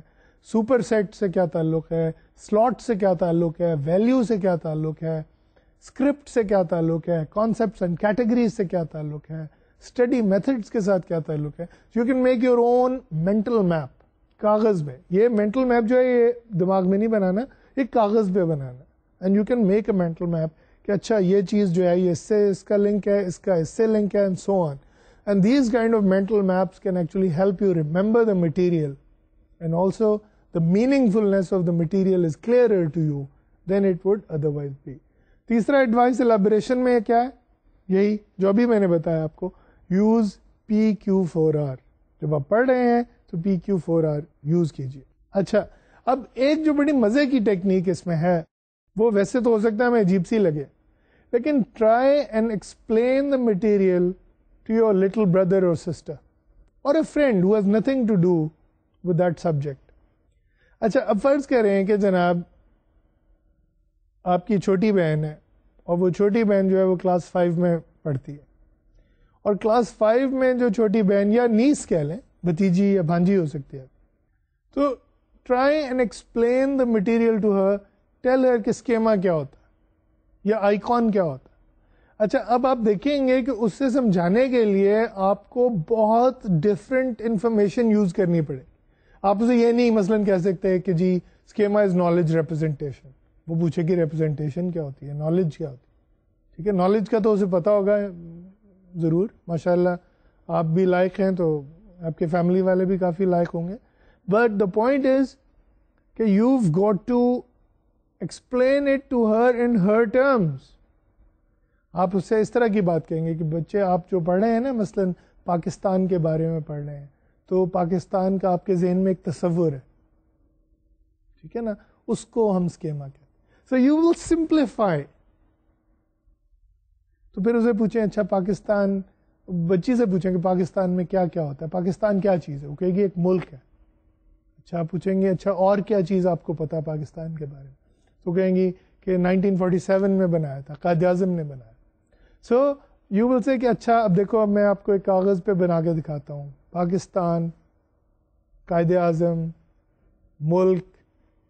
Speaker 1: سپر سیٹ سے کیا تعلق ہے, سلاٹ سے کیا تعلق ہے, ویلیو سے کیا تعلق ہے, اسکرپٹ سے کیا تعلق ہے, کانسیپٹس اینڈ کیٹیگریز سے کیا تعلق ہے, اسٹڈی میتھڈس کے ساتھ کیا تعلق ہے. You can make your own mental map کاغذ میں. یہ مینٹل میپ جو ہے یہ دماغ میں نہیں بنانا, یہ کاغذ پہ بنانا, and you can make a mental map کہ اچھا یہ چیز جو ہے یہ اس سے اس کا لنک ہے, اس کا اس سے لنک ہے, and so on. And these kind of mental maps can actually help you remember the material, and also the meaningfulness of the material is clearer to you than it would otherwise be. تیسرا advice elaboration میں کیا ہے؟ یہی جو ابھی میں نے بتایا آپ کو, یوز PQ4R. جب آپ پڑھ رہے ہیں تو PQ4R یوز کیجیے. اچھا, اب ایک جو بڑی مزے کی ٹیکنیک اس میں ہے, وہ ویسے تو ہو سکتا ہے ہمیں عجیب سی لگے, لیکن try and explain the material to your little brother or sister or a friend who has nothing to do with that subject. اچھا, اب فرض کر رہے ہیں کہ جناب آپ کی چھوٹی بہن ہے, اور وہ چھوٹی بہن جو ہے وہ کلاس 5 میں پڑھتی ہے, اور کلاس 5 میں جو چھوٹی بہن یا نیس کہہ لیں, بھتیجی یا بھانجی ہو سکتی ہے, تو try and explain the material to her, tell her کہ اسکیما کیا ہوتا ہے یا آئیکن کیا ہوتا ہے. اچھا, اب آپ دیکھیں گے کہ اس سے سمجھانے کے لیے آپ کو بہت ڈفرینٹ انفارمیشن یوز کرنی پڑے. آپ اسے یہ نہیں مثلاً کہہ سکتے کہ جی اسکیما از نالج ریپرزینٹیشن. وہ پوچھے کہ ریپرزینٹیشن کیا ہوتی ہے, نالج کیا ہوتی ہے. ٹھیک ہے, نالج کا تو اسے پتا ہوگا ضرور, ماشاء اللہ آپ بھی لائق ہیں تو آپ کے فیملی والے بھی کافی لائق ہوں گے. بٹ دا پوائنٹ از کہ you got to explain it to her in her terms. آپ اس سے اس طرح کی بات کہیں گے کہ بچے آپ جو پڑھ رہے ہیں نا, مثلاً پاکستان کے بارے میں پڑھ رہے ہیں, تو پاکستان کا آپ کے ذہن میں ایک تصور ہے, ٹھیک ہے نا, اس کو ہم اسکیما کہتے ہیں. So you will simplify. تو پھر اسے پوچھیں اچھا پاکستان, بچی سے پوچھیں کہ پاکستان میں کیا کیا ہوتا ہے, پاکستان کیا چیز ہے, وہ کہے گی ایک ملک ہے. اچھا, آپ پوچھیں گے اچھا اور کیا چیز آپ کو پتا پاکستان کے بارے میں, تو کہیں گی کہ 1947 میں بنایا تھا, قائد اعظم نے بنایا. سو یو ول سے کہ اچھا اب دیکھو, اب میں آپ کو ایک کاغذ پہ بنا کے دکھاتا ہوں, پاکستان, قائد اعظم, ملک,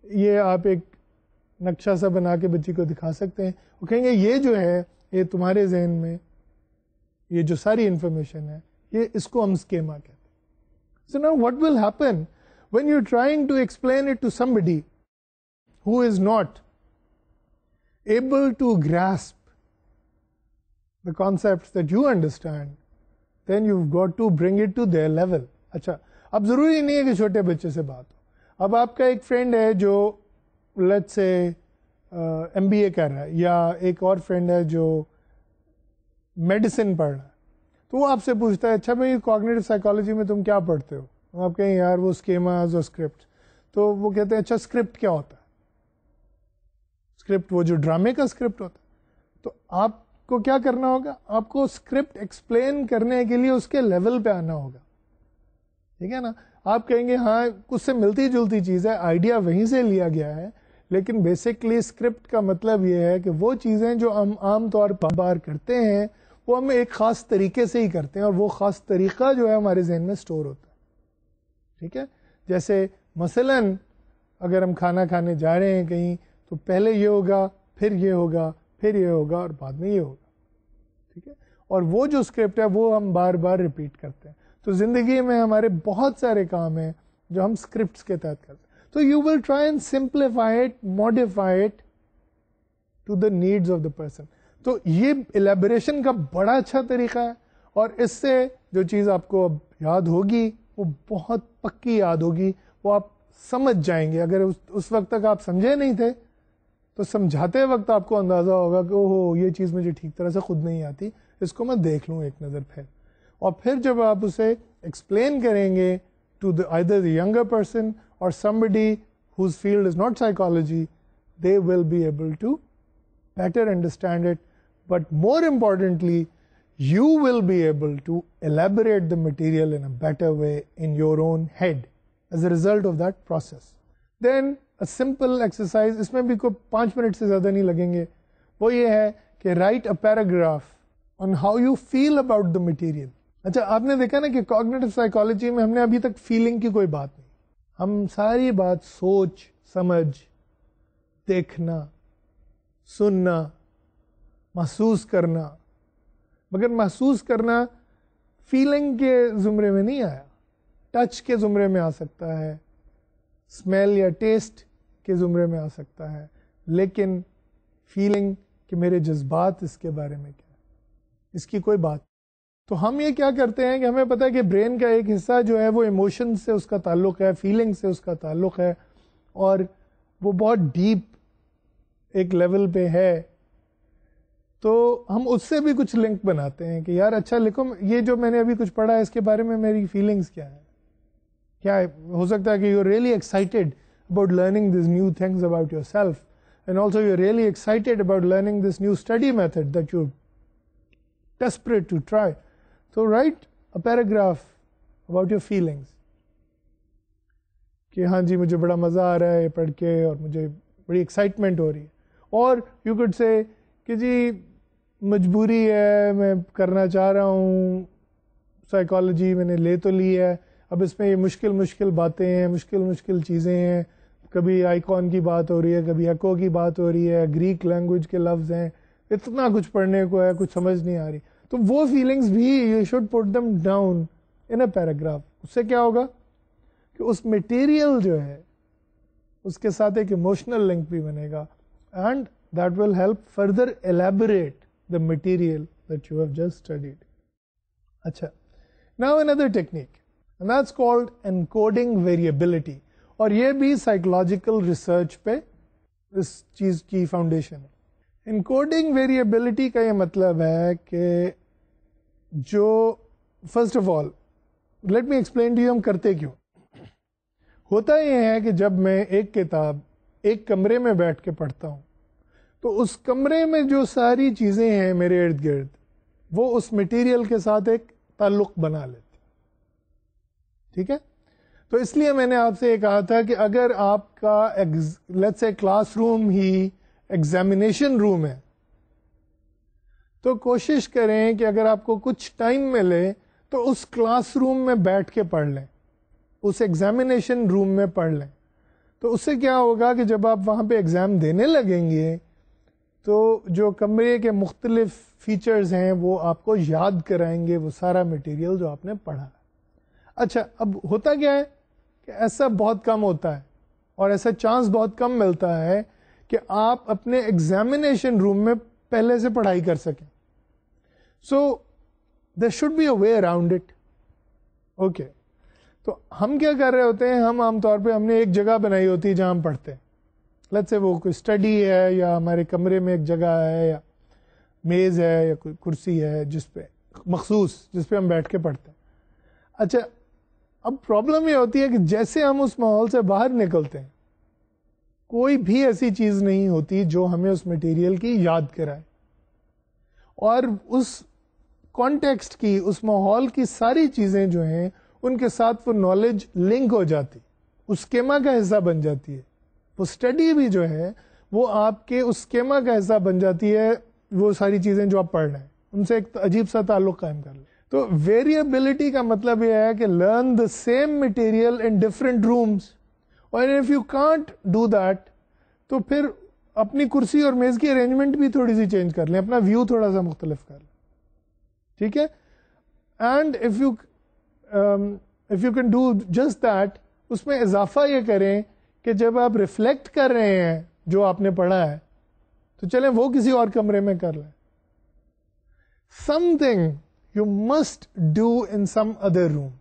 Speaker 1: یہ آپ ایک نقشہ سا بنا کے بچی کو دکھا سکتے ہیں. وہ کہیں گے یہ جو ہے یہ تمہارے ذہن میں یہ جو ساری انفارمیشن ہے, یہ اس کو ہم اسکیما کہتے ہیں. So now what will happen when you're trying to explain it to somebody who is not able to grasp the concepts that you understand, then you've got to bring it to their level. اچھا, اب ضروری نہیں ہے کہ چھوٹے بچے سے بات ہو. اب آپ کا ایک فرینڈ ہے جو لیٹس سے MBA کر رہا ہے, یا ایک اور فرینڈ ہے جو میڈیسن پڑھ رہا ہے, تو وہ آپ سے پوچھتا ہے اچھا بھائی کوگنیٹو سائیکالوجی میں تم کیا پڑھتے ہو. آپ کہیں یار وہ اسکیماز اور اسکرپٹ. تو وہ کہتے ہیں اچھا اسکرپٹ کیا ہوتا ہے, اسکرپٹ وہ جو ڈرامے کا اسکرپٹ ہوتا ہے. تو آپ کو کیا کرنا ہوگا, آپ کو اسکرپٹ ایکسپلین کرنے کے لیے اس کے لیول پہ آنا ہوگا. ٹھیک ہے نا, آپ کہیں گے ہاں کچھ سے ملتی جلتی چیز ہے, آئیڈیا وہیں سے لیا گیا ہے, لیکن بیسکلی اسکرپٹ کا مطلب یہ ہے کہ وہ چیزیں جو ہم عام طور پر بار کرتے ہیں وہ ہم ایک خاص طریقے سے ہی کرتے ہیں, اور وہ خاص طریقہ جو ہے ہمارے ذہن میں اسٹور ہوتا ہے. ٹھیک ہے, جیسے مثلاً اگر ہم کھانا کھانے جا رہے ہیں کہیں, تو پہلے یہ ہوگا, پھر یہ ہوگا, پھر یہ ہوگا, اور بعد میں یہ ہوگا. ٹھیک ہے, اور وہ جو اسکرپٹ ہے وہ ہم بار بار ریپیٹ کرتے ہیں. تو زندگی میں ہمارے بہت سارے کام ہیں جو ہم اسکرپٹس کے تحت کرتے ہیں. تو you will try and simplify it, modify it to the needs of the person. تو یہ الیبوریشن کا بڑا اچھا طریقہ ہے, اور اس سے جو چیز آپ کو اب یاد ہوگی وہ بہت پکی یاد ہوگی, وہ آپ سمجھ جائیں گے. اگر اس وقت تک آپ سمجھے نہیں تھے تو سمجھاتے وقت آپ کو اندازہ ہوگا کہ اوہ یہ چیز مجھے ٹھیک طرح سے خود نہیں آتی, اس کو میں دیکھ لوں ایک نظر پھر. اور پھر جب آپ اسے ایکسپلین کریں گے to either the younger person or somebody whose field is not psychology, they will be able to better understand it. But more importantly, you will be able to elaborate the material in a better way in your own head as a result of that process. Then a simple exercise, اس میں بھی کوئی 5 minute سے زیادہ نہیں لگیں گے, وہ یہ ہے کہ write a paragraph on how you feel about the material. اچھا, آپ نے دیکھا نا کہ کوگنیٹو سائیکالوجی میں ہم نے ابھی تک فیلنگ کی کوئی بات نہیں, ہم ساری بات سوچ سمجھ, دیکھنا, سننا, محسوس کرنا, مگر محسوس کرنا فیلنگ کے زمرے میں نہیں آیا. ٹچ کے زمرے میں آ سکتا ہے, اسمیل یا ٹیسٹ کے زمرے میں آ سکتا ہے, لیکن فیلنگ کہ میرے جذبات اس کے بارے میں کیا, اس کی کوئی بات. تو ہم یہ کیا کرتے ہیں کہ ہمیں پتہ ہے کہ برین کا ایک حصہ جو ہے وہ ایموشن سے اس کا تعلق ہے, فیلنگ سے اس کا تعلق ہے, اور وہ بہت ڈیپ ایک لیول پہ ہے تو ہم اس سے بھی کچھ لنک بناتے ہیں کہ یار اچھا لکھو یہ جو میں نے ابھی کچھ پڑھا ہے اس کے بارے میں میری فیلنگس کیا ہے. کیا ہو سکتا ہے کہ you are really excited about learning this new things about yourself and also you are really excited about learning this new study method that you desperate to try. So write a paragraph about your feelings کہ ہاں جی مجھے بڑا مزہ آ رہا ہے پڑھ کے اور مجھے بڑی ایکسائٹمنٹ ہو رہی ہے. اور یو کوڈ سے کہ جی مجبوری ہے میں کرنا چاہ رہا ہوں سائیکالوجی میں نے لے تو لی ہے اب اس میں یہ مشکل باتیں ہیں مشکل چیزیں ہیں کبھی آئیکن کی بات ہو رہی ہے کبھی ایکو کی بات ہو رہی ہے گریک لینگویج کے لفظ ہیں اتنا کچھ پڑھنے کو ہے کچھ سمجھ نہیں آ رہی. تو وہ فیلنگس بھی you should put them down in a paragraph. اس سے کیا ہوگا کہ اس مٹیریل جو ہے اس کے ساتھ ایک ایموشنل لنک بھی بنے گا and that will help further elaborate the material that you have just studied. اچھا now another technique and that's called encoding variability اور یہ بھی سائیکولوجیکل ریسرچ پہ اس چیز کی فاؤنڈیشن ہے. انکوڈنگ ویریبلٹی کا یہ مطلب ہے کہ جو first of all let me explain to you ہم کرتے کیوں. ہوتا یہ ہے کہ جب میں ایک کتاب ایک کمرے میں بیٹھ کے پڑھتا ہوں تو اس کمرے میں جو ساری چیزیں ہیں میرے ارد گرد وہ اس مٹیریل کے ساتھ ایک تعلق بنا لیتی. ٹھیک ہے تو اس لیے میں نے آپ سے یہ کہا تھا کہ اگر آپ کا let's say class room he examination روم ہے تو کوشش کریں کہ اگر آپ کو کچھ ٹائم ملے تو اس کلاس روم میں بیٹھ کے پڑھ لیں اس ایگزامینیشن روم میں پڑھ لیں. تو اس سے کیا ہوگا کہ جب آپ وہاں پہ ایگزام دینے لگیں گے تو جو کمرے کے مختلف فیچرز ہیں وہ آپ کو یاد کرائیں گے وہ سارا مٹیریل جو آپ نے پڑھا. اچھا اب ہوتا کیا ہے کہ ایسا بہت کم ہوتا ہے اور ایسا چانس بہت کم ملتا ہے کہ آپ اپنے ایگزامینیشن روم میں پہلے سے پڑھائی کر سکیں. So there should be a way around it. Okay تو ہم کیا کر رہے ہوتے ہیں ہم عام طور پہ ہم نے ایک جگہ بنائی ہوتی ہے جہاں ہم پڑھتے ہیں. لیٹس سے وہ کوئی اسٹڈی ہے یا ہمارے کمرے میں ایک جگہ ہے یا میز ہے یا کوئی کرسی ہے جس پہ مخصوص جس پہ ہم بیٹھ کے پڑھتے ہیں. اچھا اب پرابلم یہ ہوتی ہے کہ جیسے ہم اس ماحول سے باہر نکلتے ہیں کوئی بھی ایسی چیز نہیں ہوتی جو ہمیں اس مٹیریل کی یاد کرائے اور اس کانٹیکسٹ کی اس ماحول کی ساری چیزیں جو ہیں ان کے ساتھ وہ نالج لنک ہو جاتی اس اسکیما کا حصہ بن جاتی ہے. وہ اسٹڈی بھی جو ہے وہ آپ کے اس اسکیما کا حصہ بن جاتی ہے. وہ ساری چیزیں جو آپ پڑھ رہے ہیں ان سے ایک عجیب سا تعلق قائم کر لیں. تو ویریبلٹی کا مطلب یہ ہے کہ learn the same material in different rooms اور if you can't do that تو پھر اپنی کرسی اور میز کی ارینجمنٹ بھی تھوڑی سی چینج کر لیں اپنا ویو تھوڑا سا مختلف کر لیں. ٹھیک ہے and if you can do just that اس میں اضافہ یہ کریں کہ جب آپ ریفلیکٹ کر رہے ہیں جو آپ نے پڑھا ہے تو چلیں وہ کسی اور کمرے میں کر لیں. Some thing you must do in some other room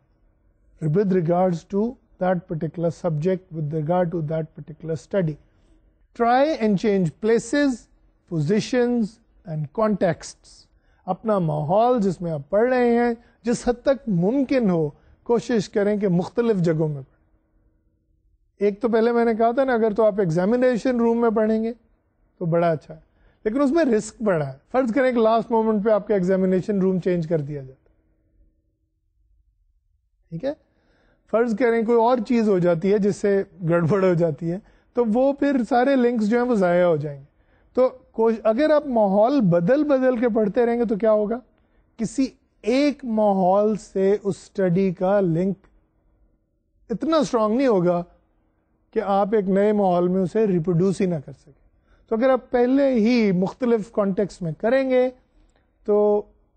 Speaker 1: with regards to that particular subject, with regard to that particular study. Try and change places, positions and contexts. اپنا ماحول جس میں آپ پڑھ رہے ہیں جس حد تک ممکن ہو کوشش کریں کہ مختلف جگہوں میں پڑھیں. ایک تو پہلے میں نے کہا تھا نا اگر تو آپ ایگزامینیشن روم میں پڑھیں گے تو بڑا اچھا ہے لیکن اس میں رسک بڑا ہے. فرض کریں کہ لاسٹ مومنٹ پہ آپ کا ایگزامینیشن روم چینج کر دیا جاتا ٹھیک ہے فرض کریں کوئی اور چیز ہو جاتی ہے جس سے گڑبڑ ہو جاتی ہے تو وہ پھر سارے لنکس جو ہیں وہ ضائع ہو جائیں گے. تو اگر آپ ماحول بدل کے پڑھتے رہیں گے تو کیا ہوگا کسی ایک ماحول سے اس اسٹڈی کا لنک اتنا اسٹرانگ نہیں ہوگا کہ آپ ایک نئے ماحول میں اسے ریپروڈیوس ہی نہ کر سکیں. تو اگر آپ پہلے ہی مختلف کانٹیکسٹ میں کریں گے تو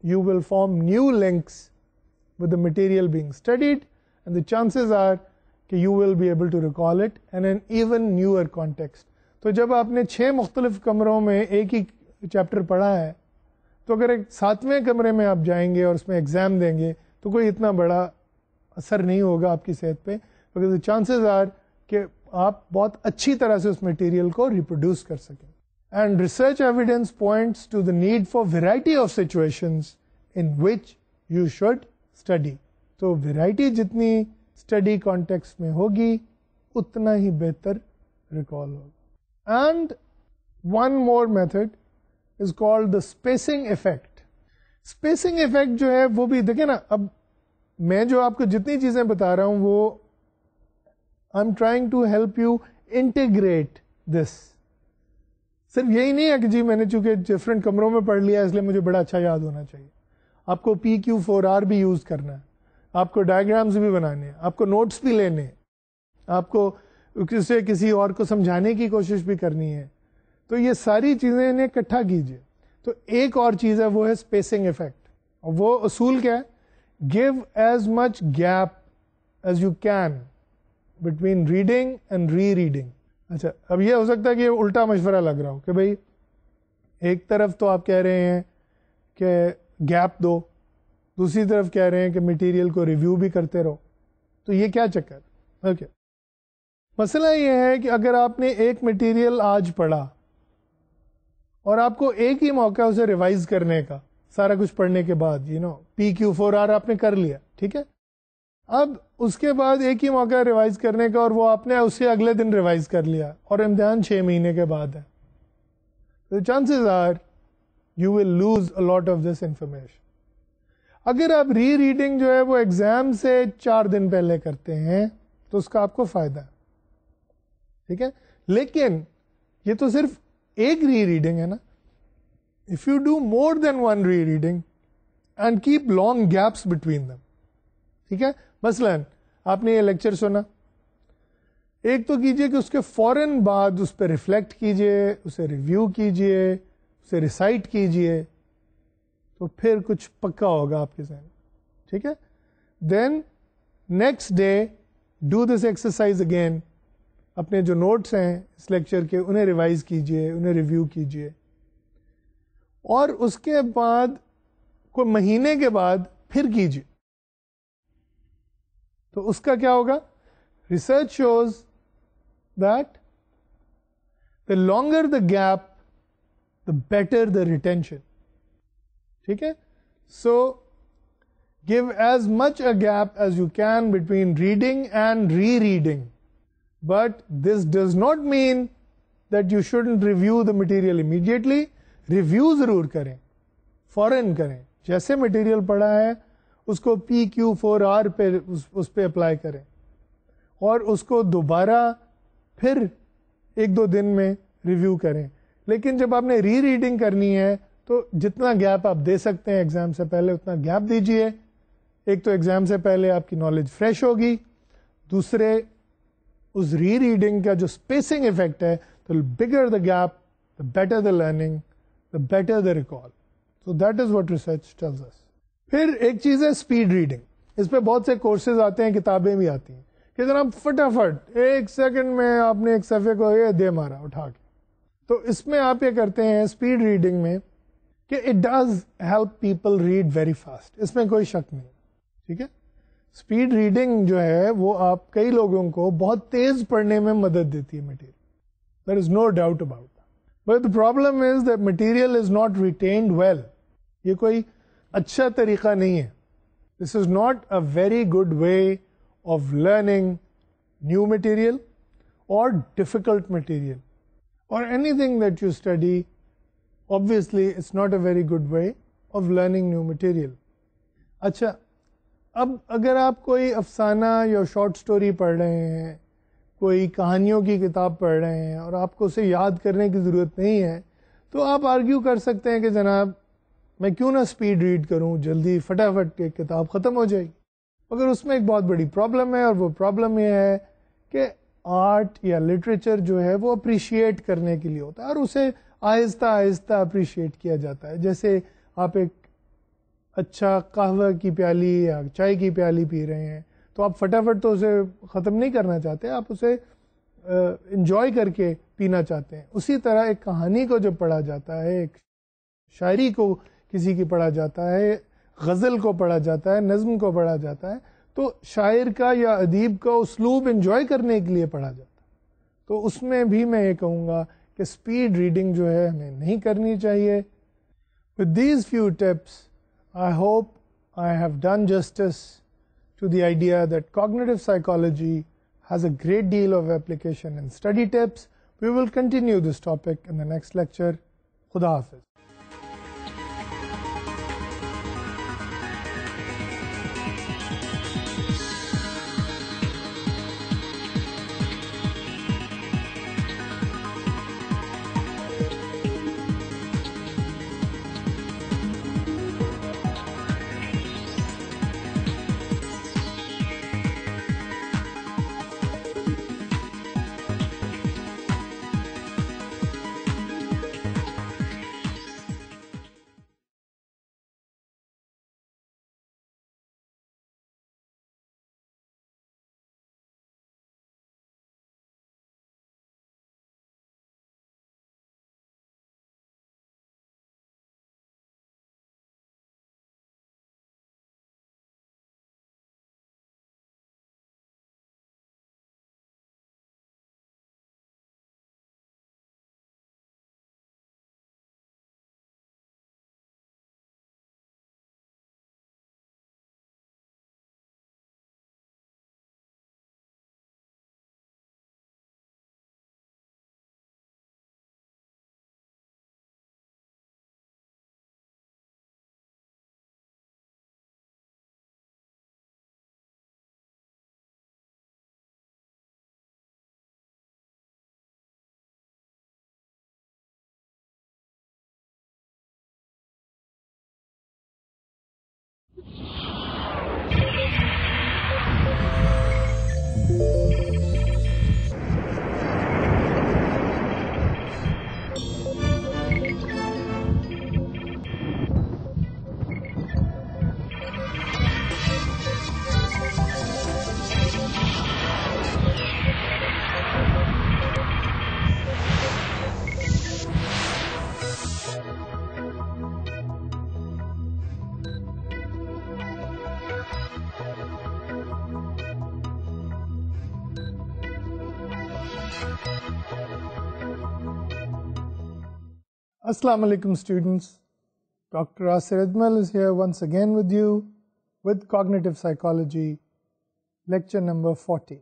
Speaker 1: you will form new links with the material being studied and the chances are کہ you will be able to recall it in an even newer context. تو جب آپ نے 6 مختلف کمروں میں ایک ہی چیپٹر پڑھا ہے تو اگر ایک 7ویں کمرے میں آپ جائیں گے اور اس میں ایگزام دیں گے تو کوئی اتنا بڑا اثر نہیں ہوگا آپ کی صحت پہ بیکاز دا چانسز آر کہ آپ بہت اچھی طرح سے اس مٹیریل کو ریپروڈیوس کر سکیں. and research evidence points to the need for variety of situations in which you should study. تو variety جتنی study context میں ہوگی اتنا ہی بہتر ریکال ہوگا. And one more method is called the spacing effect. Spacing effect جو ہے وہ بھی دیکھیں نا, اب میں جو آپ کو جتنی چیزیں بتا رہا ہوں وہ I'm trying to help you integrate this. صرف یہی نہیں ہے کہ جی میں نے چونکہ ڈفرینٹ کمروں میں پڑھ لیا اس لیے مجھے بڑا اچھا یاد ہونا چاہیے. آپ کو PQ4R بھی یوز کرنا ہے, آپ کو ڈائیگرامز بھی بنانے ہیں, آپ کو نوٹس بھی لینے ہیں, آپ کو کسی اور کو سمجھانے کی کوشش بھی کرنی ہے. تو یہ ساری چیزیں انہیں اکٹھا کیجیے. تو ایک اور چیز ہے وہ ہے اسپیسنگ افیکٹ, اور وہ اصول کیا ہے, give as much gap as you can between reading and rereading. اچھا, اب یہ ہو سکتا ہے کہ یہ الٹا مشورہ لگ رہا ہو کہ بھائی ایک طرف تو آپ کہہ رہے ہیں کہ گیپ دو, دوسری طرف کہہ رہے ہیں کہ مٹیریل کو ریویو بھی کرتے رہو. تو یہ کیا چکر؟ اوکے, مسئلہ یہ ہے کہ اگر آپ نے ایک مٹیریل آج پڑھا اور آپ کو ایک ہی موقع اسے ریوائز کرنے کا, سارا کچھ پڑھنے کے بعد PQ4R آپ نے کر لیا, ٹھیک ہے, اب اس کے بعد ایک ہی موقع ریوائز کرنے کا اور وہ آپ نے اسے اگلے دن ریوائز کر لیا اور امتحان 6 مہینے کے بعد ہے, تو chances are you will lose a lot of this information. اگر آپ ری ریڈنگ جو ہے وہ ایگزام سے 4 دن پہلے کرتے ہیں تو اس کا آپ کو فائدہ ہے, ٹھیک ہے, لیکن یہ تو صرف ایک ری ریڈنگ ہے نا. If you do more than one rereading and keep long gaps between them, ٹھیک ہے, مثلا آپ نے یہ لیکچر سنا, ایک تو کیجئے کہ اس کے فوراً بعد اس پہ ریفلیکٹ کیجئے, اسے ریویو کیجئے, اسے ریسائٹ کیجئے, تو پھر کچھ پکا ہوگا آپ کے ذہن میں, ٹھیک ہے. Then next day do this exercise again, اپنے جو نوٹس ہیں اس لیکچر کے انہیں ریوائز کیجئے, انہیں ریویو کیجئے, اور اس کے بعد کوئی مہینے کے بعد پھر کیجئے. تو اس کا کیا ہوگا؟ Research shows that the longer the gap the better the retention, ٹھیک ہے. سو give as much a gap as you can between reading and rereading, but this does not mean that you shouldn't review the material immediately. Review ضرور کریں, فوراً کریں, جیسے material پڑھا ہے اس کو PQ4R پہ اس پہ اپلائی کریں, اور اس کو دوبارہ پھر 1-2 دن میں ریویو کریں. لیکن جب آپ نے ری ریڈنگ کرنی ہے تو جتنا گیپ آپ دے سکتے ہیں ایگزام سے پہلے اتنا گیپ دیجئے. ایک تو ایگزام سے پہلے آپ کی نالج فریش ہوگی, دوسرے اس ری ریڈنگ کا جو اسپیسنگ افیکٹ ہے, تو bigger the gap the better the learning, the better the recall. So that is what research tells us. پھر ایک چیز ہے اسپیڈ ریڈنگ. اس پہ بہت سے کورسز آتے ہیں, کتابیں بھی آتی ہیں کہ جناب فٹافٹ 1 سیکنڈ میں آپ نے ایک صفحے کو یہ دے مارا اٹھا کے. تو اس میں آپ یہ کرتے ہیں اسپیڈ ریڈنگ میں کہ it does help people read very fast, اس میں کوئی شک نہیں, ٹھیک ہے. اسپیڈ ریڈنگ جو ہے وہ آپ کئی لوگوں کو بہت تیز پڑھنے میں مدد دیتی ہے material, there is no doubt about that. But the problem is that material is not retained well. یہ کوئی اچھا طریقہ نہیں ہے. This is not a very good way of learning new material or difficult material or anything that you study. Obviously, it's not a very good way of learning new material. اچھا, اب اگر آپ کوئی افسانہ یا شارٹ سٹوری پڑھ رہے ہیں, کوئی کہانیوں کی کتاب پڑھ رہے ہیں اور آپ کو اسے یاد کرنے کی ضرورت نہیں ہے, تو آپ آرگیو کر سکتے ہیں کہ جناب میں کیوں نہ اسپیڈ ریڈ کروں, جلدی فٹافٹ ایک کتاب ختم ہو جائے گی. مگر اس میں ایک بہت بڑی پرابلم ہے, اور وہ پرابلم یہ ہے کہ آرٹ یا لٹریچر جو ہے وہ اپریشیٹ کرنے کے لیے ہوتا ہے, اور اسے آہستہ آہستہ اپریشیٹ کیا جاتا ہے. جیسے آپ ایک اچھا قہوہ کی پیالی یا چائے کی پیالی پی رہے ہیں, تو آپ فٹافٹ تو اسے ختم نہیں کرنا چاہتے, آپ اسے انجوائے کر کے پینا چاہتے ہیں. اسی طرح ایک کہانی کو جب پڑھا جاتا ہے, ایک شاعری کو کسی کی پڑھا جاتا ہے, غزل کو پڑھا جاتا ہے, نظم کو پڑھا جاتا ہے, تو شاعر کا یا ادیب کا اسلوب انجوائے کرنے کے لیے پڑھا جاتا ہے. تو اس میں بھی میں یہ کہوں گا کہ اسپیڈ ریڈنگ جو ہے ہمیں نہیں کرنی چاہیے. With these few tips, I hope I have done justice to the idea that cognitive psychology has a great deal of application in study tips. We will continue this topic in the next lecture. Khuda Hafiz. Assalamu alaikum students. Dr. Asir Ajmal is here once again with you with Cognitive Psychology, lecture number 40.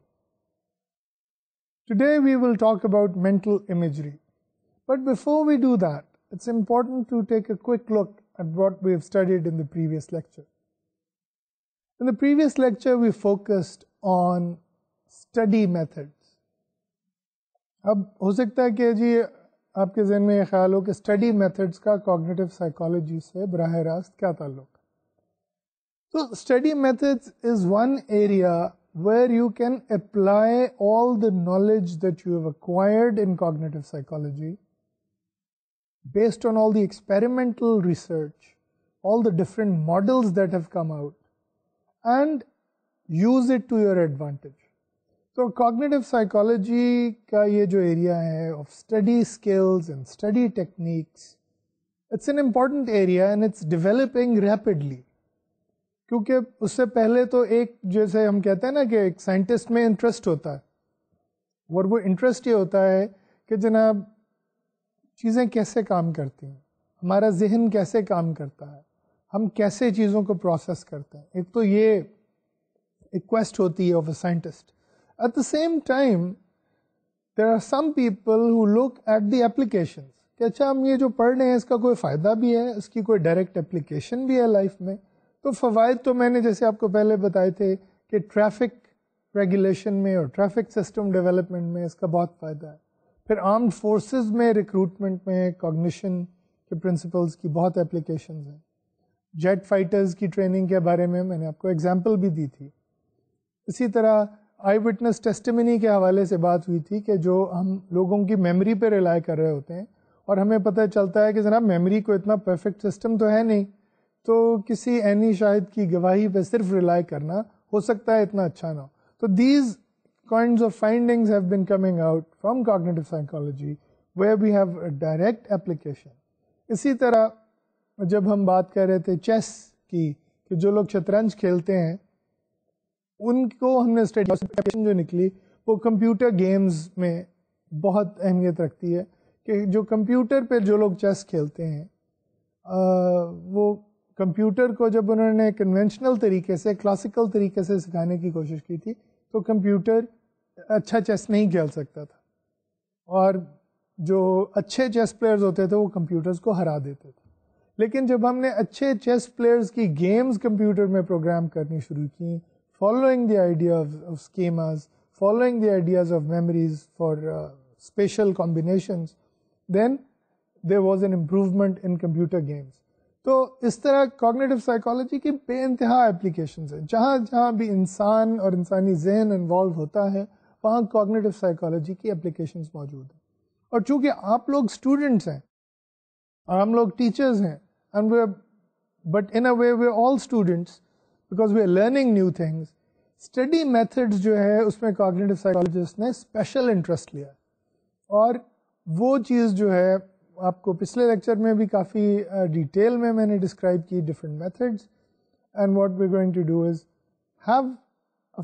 Speaker 1: Today we will talk about mental imagery. But before we do that, it's important to take a quick look at what we have studied in the previous lecture. In the previous lecture we focused on study methods. اب ہو سکتا ہے کہ جی آپ کے ذہن میں یہ خیال ہو کہ اسٹڈی میتھڈس کا کوگنیٹو سائیکالوجی سے براہ راست کیا تعلق ہے. تو study methods is one area where you can apply all the knowledge that you have acquired in cognitive psychology based on all the experimental research, all the different models that have come out, and use it to your advantage. تو cognitive psychology کا یہ جو area ہے of study skills and study techniques, it's an important area and it's developing rapidly. کیونکہ اس سے پہلے تو ایک جیسے ہم کہتے ہیں نا کہ ایک سائنٹسٹ میں انٹرسٹ ہوتا ہے, اور وہ انٹرسٹ یہ ہوتا ہے کہ جناب چیزیں کیسے کام کرتی ہیں, ہمارا ذہن کیسے کام کرتا ہے, ہم کیسے چیزوں کو پروسیس کرتے ہیں. ایک تو یہ ایک کویسٹ ہوتی ہے of a scientist. At the same time, there are some people who look at the applications کہ اچھا ہم یہ جو پڑھ رہے ہیں اس کا کوئی فائدہ بھی ہے, اس کی کوئی ڈائریکٹ اپلیکیشن بھی ہے لائف میں. تو فوائد تو میں نے جیسے آپ کو پہلے بتائے تھے کہ ٹریفک ریگولیشن میں اور ٹریفک سسٹم ڈیولپمنٹ میں اس کا بہت فائدہ ہے. پھر آرمڈ فورسز میں ریکروٹمنٹ میں کوگنیشن کے پرنسپلز کی بہت اپلیکیشنز ہیں. جیٹ فائٹرز کی ٹریننگ کے بارے میں نے آپ کو ایگزامپل بھی دی تھی. اسی طرح آئی وٹنس ٹیسٹیمنی کے حوالے سے بات ہوئی تھی کہ جو ہم لوگوں کی میموری پہ ریلائی کر رہے ہوتے ہیں اور ہمیں پتہ چلتا ہے کہ جناب میموری کو اتنا پرفیکٹ سسٹم تو ہے نہیں, تو کسی عینی شاہد کی گواہی پہ صرف ریلائی کرنا ہو سکتا ہے اتنا اچھا نہ ہو. تو these kinds of findings have been coming out from cognitive psychology where we have a direct application. اسی طرح جب ہم بات کر رہے تھے چیس کی کہ جو لوگ شطرنج کھیلتے ہیں ان کو ہم نے اسٹڈی جو نکلی وہ کمپیوٹر گیمز میں بہت اہمیت رکھتی ہے کہ جو کمپیوٹر پہ جو لوگ چیس کھیلتے ہیں وہ کمپیوٹر کو جب انہوں نے کنونشنل طریقے سے کلاسیکل طریقے سے سکھانے کی کوشش کی تھی تو کمپیوٹر اچھا چیس نہیں کھیل سکتا تھا، اور جو اچھے چیس پلیئرز ہوتے تھے وہ کمپیوٹرز کو ہرا دیتے تھے. لیکن جب ہم نے اچھے چیس پلیئرز کی گیمز کمپیوٹر میں پروگرام کرنی شروع کی، following the idea of schemas, following the ideas of memories for spatial combinations, then there was an improvement in computer games. تو اس طرح cognitive psychology کی بے انتہا اپلیکیشنز ہیں. جہاں جہاں بھی انسان اور انسانی ذہن انوالو ہوتا ہے وہاں cognitive psychology کی اپلیکیشنز موجود ہیں. اور چونکہ آپ لوگ اسٹوڈنٹس ہیں اور ہم لوگ ٹیچرز ہیں، but in a way we're all students because we're learning new things. Study methods جو ہے اس میں کاگنیٹو سائیکالوجسٹ نے اسپیشل انٹرسٹ لیا، اور وہ چیز جو ہے آپ کو پچھلے لیکچر میں بھی کافی ڈیٹیل میں نے ڈسکرائب کی different methods. And what we going to do is have a